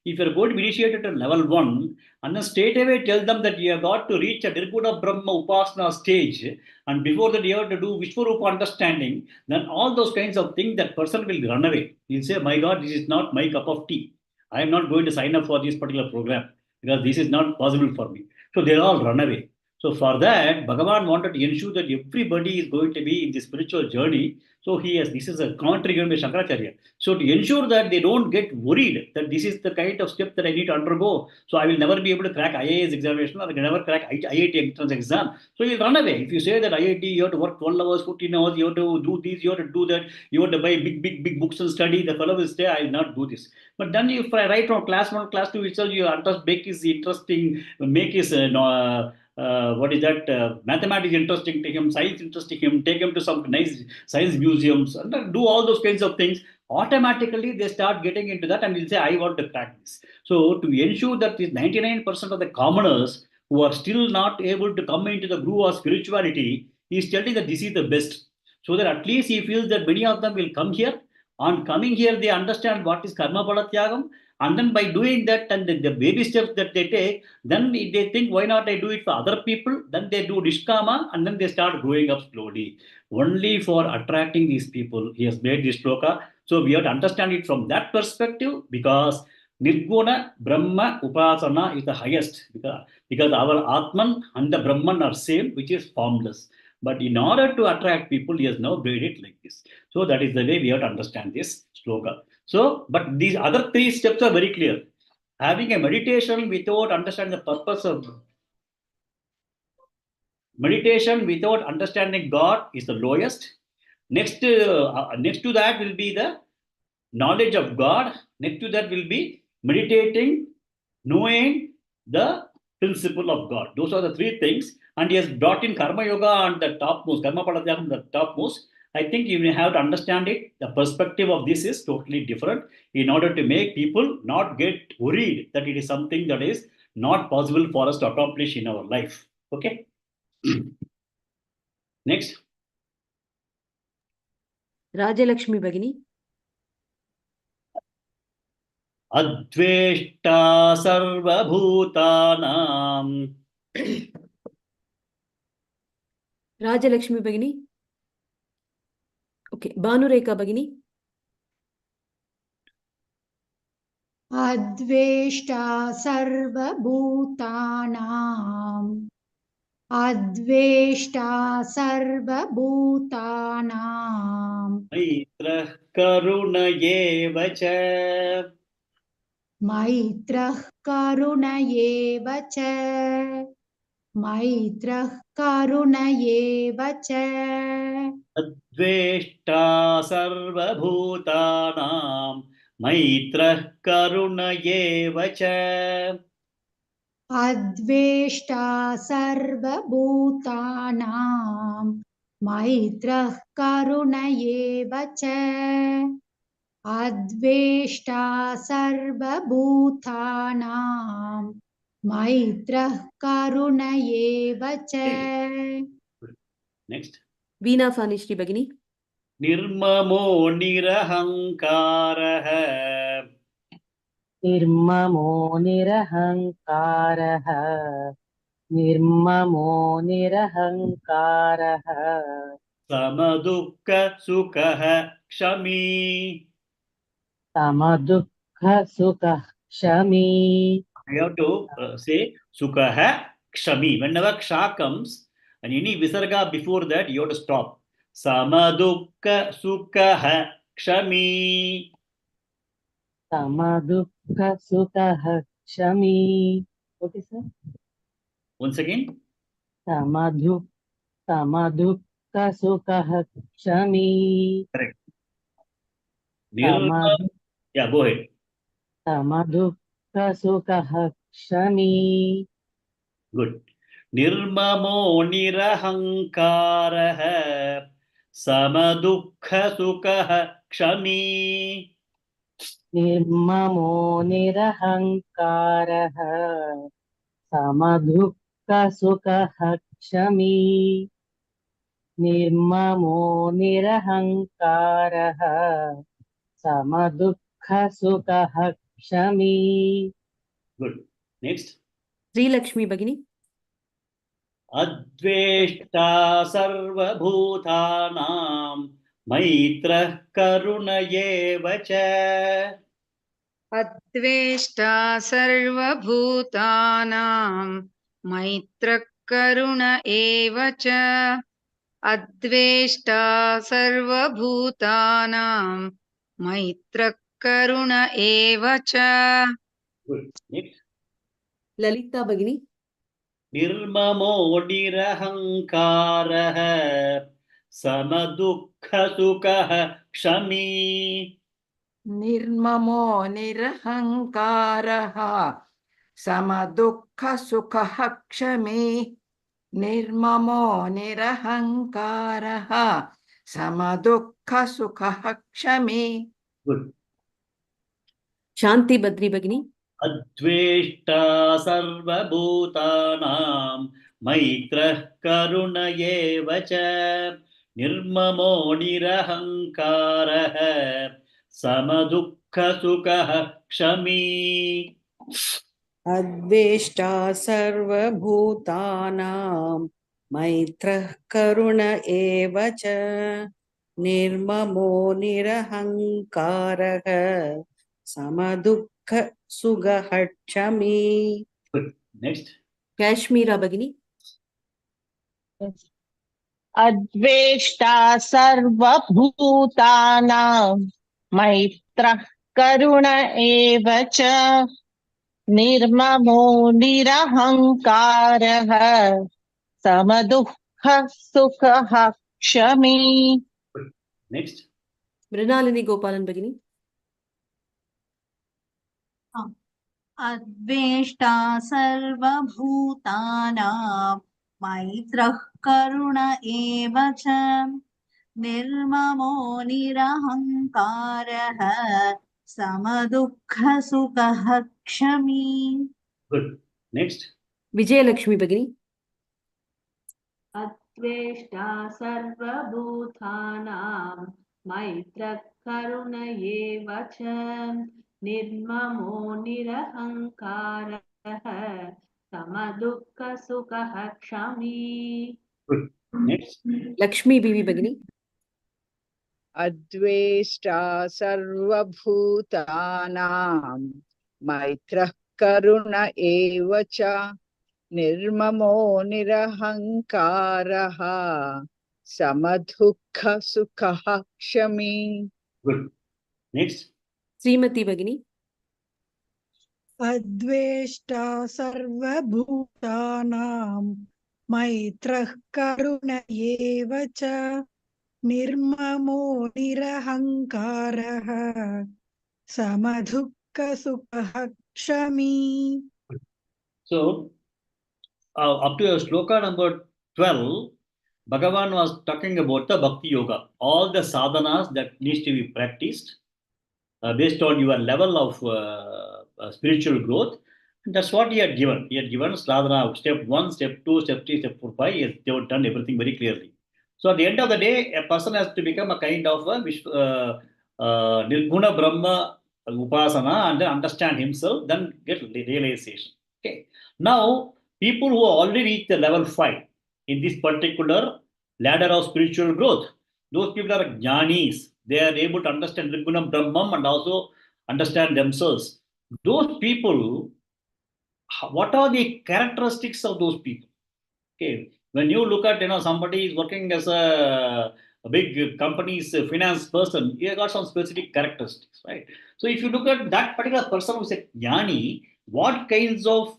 If you're going to be initiated to level 1, and then straight away tell them that you have got to reach a Nirguna Brahma Upasana stage, and before that you have to do Vishwarupa understanding, then all those kinds of things, that person will run away. He'll say, my God, this is not my cup of tea. I am not going to sign up for this particular program because this is not possible for me. So they'll all run away. So for that, Bhagavan wanted to ensure that everybody is going to be in the spiritual journey. So this is a commentary given by Shankaracharya. So to ensure that they don't get worried that this is the kind of step that I need to undergo. So I will never be able to crack IAS examination or I can never crack IIT entrance exam. So you'll run away. If you say that IIT, you have to work 12 hours, 14 hours, you have to do this, you have to do that, you have to buy big books and study, the fellow will say, I will not do this. But then if right from class 1, class 2 itself, you make his interesting, make his mathematics interesting to him, science interesting to him, take him to some nice science museums, and do all those kinds of things. Automatically, they start getting into that and will say, I want to practice. So, to ensure that these 99% of the commoners who are still not able to come into the groove of spirituality, he is telling that this is the best. So that at least he feels that many of them will come here. On coming here, they understand what is karma palatyagam. And then by doing that and the baby steps that they take, then they think, why not I do it for other people? Then they do nishkama and then they start growing up slowly. Only for attracting these people, he has made this shloka. So we have to understand it from that perspective because Nirguna Brahma Upasana is the highest because our Atman and the Brahman are same, which is formless. But in order to attract people, he has now made it like this. So that is the way we have to understand this shloka. So, but these other 3 steps are very clear. Having a meditation without understanding the purpose of meditation without understanding God is the lowest. Next to that will be the knowledge of God. Next to that will be meditating, knowing the principle of God. Those are the 3 things. And he has brought in Karma Yoga on the topmost, Karma Palatyagam the topmost. I think you have to understand it. The perspective of this is totally different in order to make people not get worried that it is something that is not possible for us to accomplish in our life. Okay. Next. Rajalakshmi Bhagini. Adveshta sarva bhutanam Rajalakshmi Bhagini. Okay. Bhanureka Bhagini. अद्वेष्टा सर्वभूतानाम् अद्वेष्टा सर्वभूतानाम् मैत्रः करुण एव च मैत्रः करुण एव च मैत्रः करुण एव च अद्वेष्टा सर्वभूतानां मैत्रः करुण एव च अद्वेष्टा सर्वभूतानां मैत्रः करुण एव च अद्वेष्टा सर्वभूतानां मैत्रः करुण एव च Next. Veena Fanishri Bhagini. निर्ममो निरहङ्कारः निर्ममो निरहङ्कारः निर्ममो निरहङ्कारः समदुःखसुखः क्षमी समदुःखसुखः क्षमी. I have to say sukha kshami. Whenever ksha comes and any visarga before that, you have to stop. Samadukha sukha kshami. समदुःखसुखः क्षमी. Okay, sir. Once again. समदुःखसुखः क्षमी. Correct. Yeah, go ahead. समदुःखसुखः क्षमी. Good. Nirmamo nirahankarah samadukha kshami. निर्ममो निरहङ्कारः समदुःखसुखः क्षमी. निर्ममो निरहङ्कारः समदुःखसुखः क्षमी. Good. Next. Sri Lakshmi Bhagini. अद्वेष्टा सर्वभूतानां मैत्रः करुण एव च अद्वेष्टा सर्वभूतानां मैत्रः करुण एव च अद्वेष्टा सर्वभूतानां मैत्रः करुण एव च. Good. Next. Lalita Bhagini. निर्ममो निरहङ्कारः समदुःखसुखः क्षमी निर्ममो निरहङ्कारः समदुःखसुखः क्षमी. निर्ममो निरहङ्कारः समदुःखसुखः क्षमी. Good. Shanti Badri Bhagini. अद्वेष्टा सर्वभूतानां मैत्रः करुण एव च निर्ममो निरहङ्कारः समदुःखसुखः क्षमी अद्वेष्टा सर्वभूतानां मैत्रः करुण एव च निर्ममो निरहङ्कारः समदुःखसुखः क्षमी. Next. Kashmira Bhagini. अद्वेष्टा सर्वभूतानां मैत्रः करुण एव च निर्ममो निरहङ्कारः समदुःखसुखः क्षमी. Next. Mrinalini Gopalan Bhagini. अद्वेष्टा सर्वभूतानां मैत्रः करुण एव च निर्ममो निरहङ्कारः समदुःखसुखः क्षमी. Good. Next. Vijayalakshmi Bhagini. अद्वेष्टा सर्वभूतानां मैत्रः करुण एव च निर्ममो निरहङ्कारः समदुःखसुखः क्षमी. Good. Next. Lakshmi Bibi Bagini. Adveshta sarvabhutanam maitrah karuna evacha nirmamo nirahankaraha samadhukha sukha kshami. Good. Next. Srimati Bagini. Adveshta sarvabhutanam maitrah karuna evacha nirmamo nirahankaraha samadhukka sukha kshami. So, up to Shloka number 12, Bhagavan was talking about the Bhakti Yoga, all the sadhanas that needs to be practiced based on your level of spiritual growth. And that's what he had given. He had given sadhana step 1, step 2, step 3, step 4, 5. He has done everything very clearly. So at the end of the day, a person has to become a kind of a Nirguna Brahma Upasana and then understand himself, then get realization. Okay. Now, people who already reached the level 5 in this particular ladder of spiritual growth, those people are jnanis. They are able to understand Nirguna Brahman and also understand themselves. Those people, what are the characteristics of those people? Okay, when you look at somebody is working as a big company's finance person, he got some specific characteristics, right? So if you look at that particular person who's a jnani, what kinds of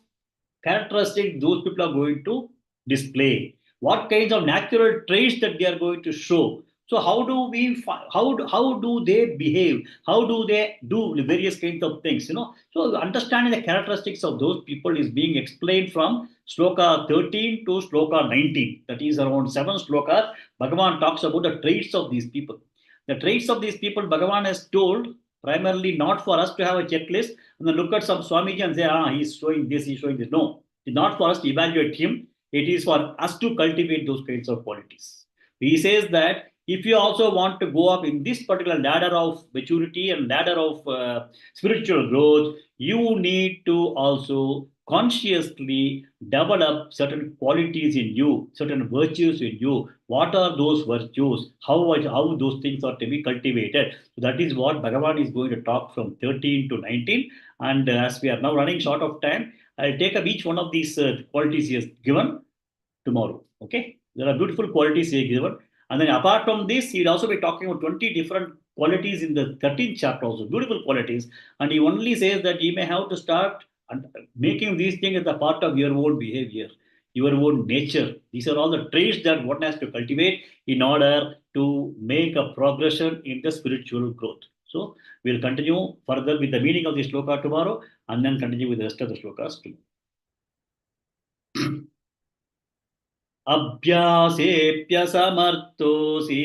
characteristics those people are going to display, what kinds of natural traits that they are going to show. So how do we how do they behave, how do they do various kinds of things, so understanding the characteristics of those people is being explained from Shloka 13 to Shloka 19, that is around 7 shlokas. Bhagavan talks about the traits of these people. The traits of these people Bhagavan has told primarily not for us to have a checklist and then look at some Swamiji and say, he's showing this, he's showing this. No, it's not for us to evaluate him. It is for us to cultivate those kinds of qualities. He says that if you also want to go up in this particular ladder of maturity and ladder of spiritual growth, you need to also consciously develop certain qualities in you, certain virtues in you. What are those virtues? How those things are to be cultivated? So that is what Bhagavan is going to talk from 13 to 19. And as we are now running short of time, I'll take up each one of these qualities he has given tomorrow. Okay, there are beautiful qualities he has given. And then apart from this, he will also be talking about 20 different qualities in the 13th chapter, also beautiful qualities. And he only says that you may have to start making these things as a part of your own behavior, your own nature. These are all the traits that one has to cultivate in order to make a progression in the spiritual growth. So we'll continue further with the meaning of the shloka tomorrow and then continue with the rest of the shlokas tomorrow. अभ्यासेऽप्यसमर्थोऽसि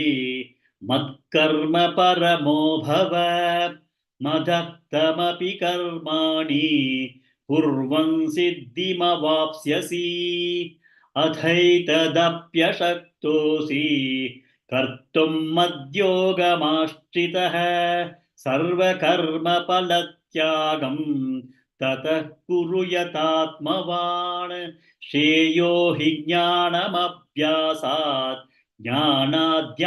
मत्कर्म परमो भव मदर्थमपि कर्माणि कुर्वन् सिद्धिमवाप्स्यसि अथैतदप्यशक्तोऽसि कर्तुं मद्योगमाश्रितः सर्वकर्मफलत्यागं ततः कुरु यतात्मवान् श्रेयो हि ज्ञानमभ्यासात् ज्ञानाद्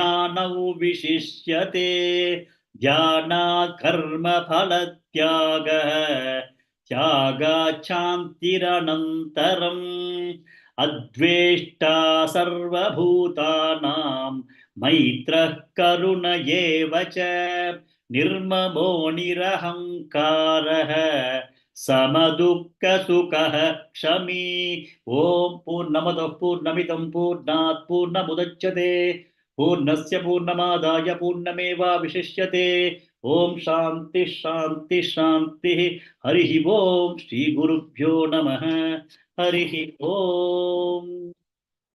विशिष्यते ध्यानात् कर्मफलत्यागः त्यागात् शान्तिरनन्तरम् अद्वेष्टा सर्वभूतानां मैत्रः करुण एव च निर्ममो निरहङ्कारः समदुःखसुखः क्षमी. ओम पूर्णमदः पूर्णमिदं पूर्णात् पूर्णमुदच्यते पूर्णस्य पूर्णमादाय पूर्णमेवावशिष्यते. ओम शांति शांति शांति. हरि ओम श्री गुरुभ्यो नमः. हरि ओम.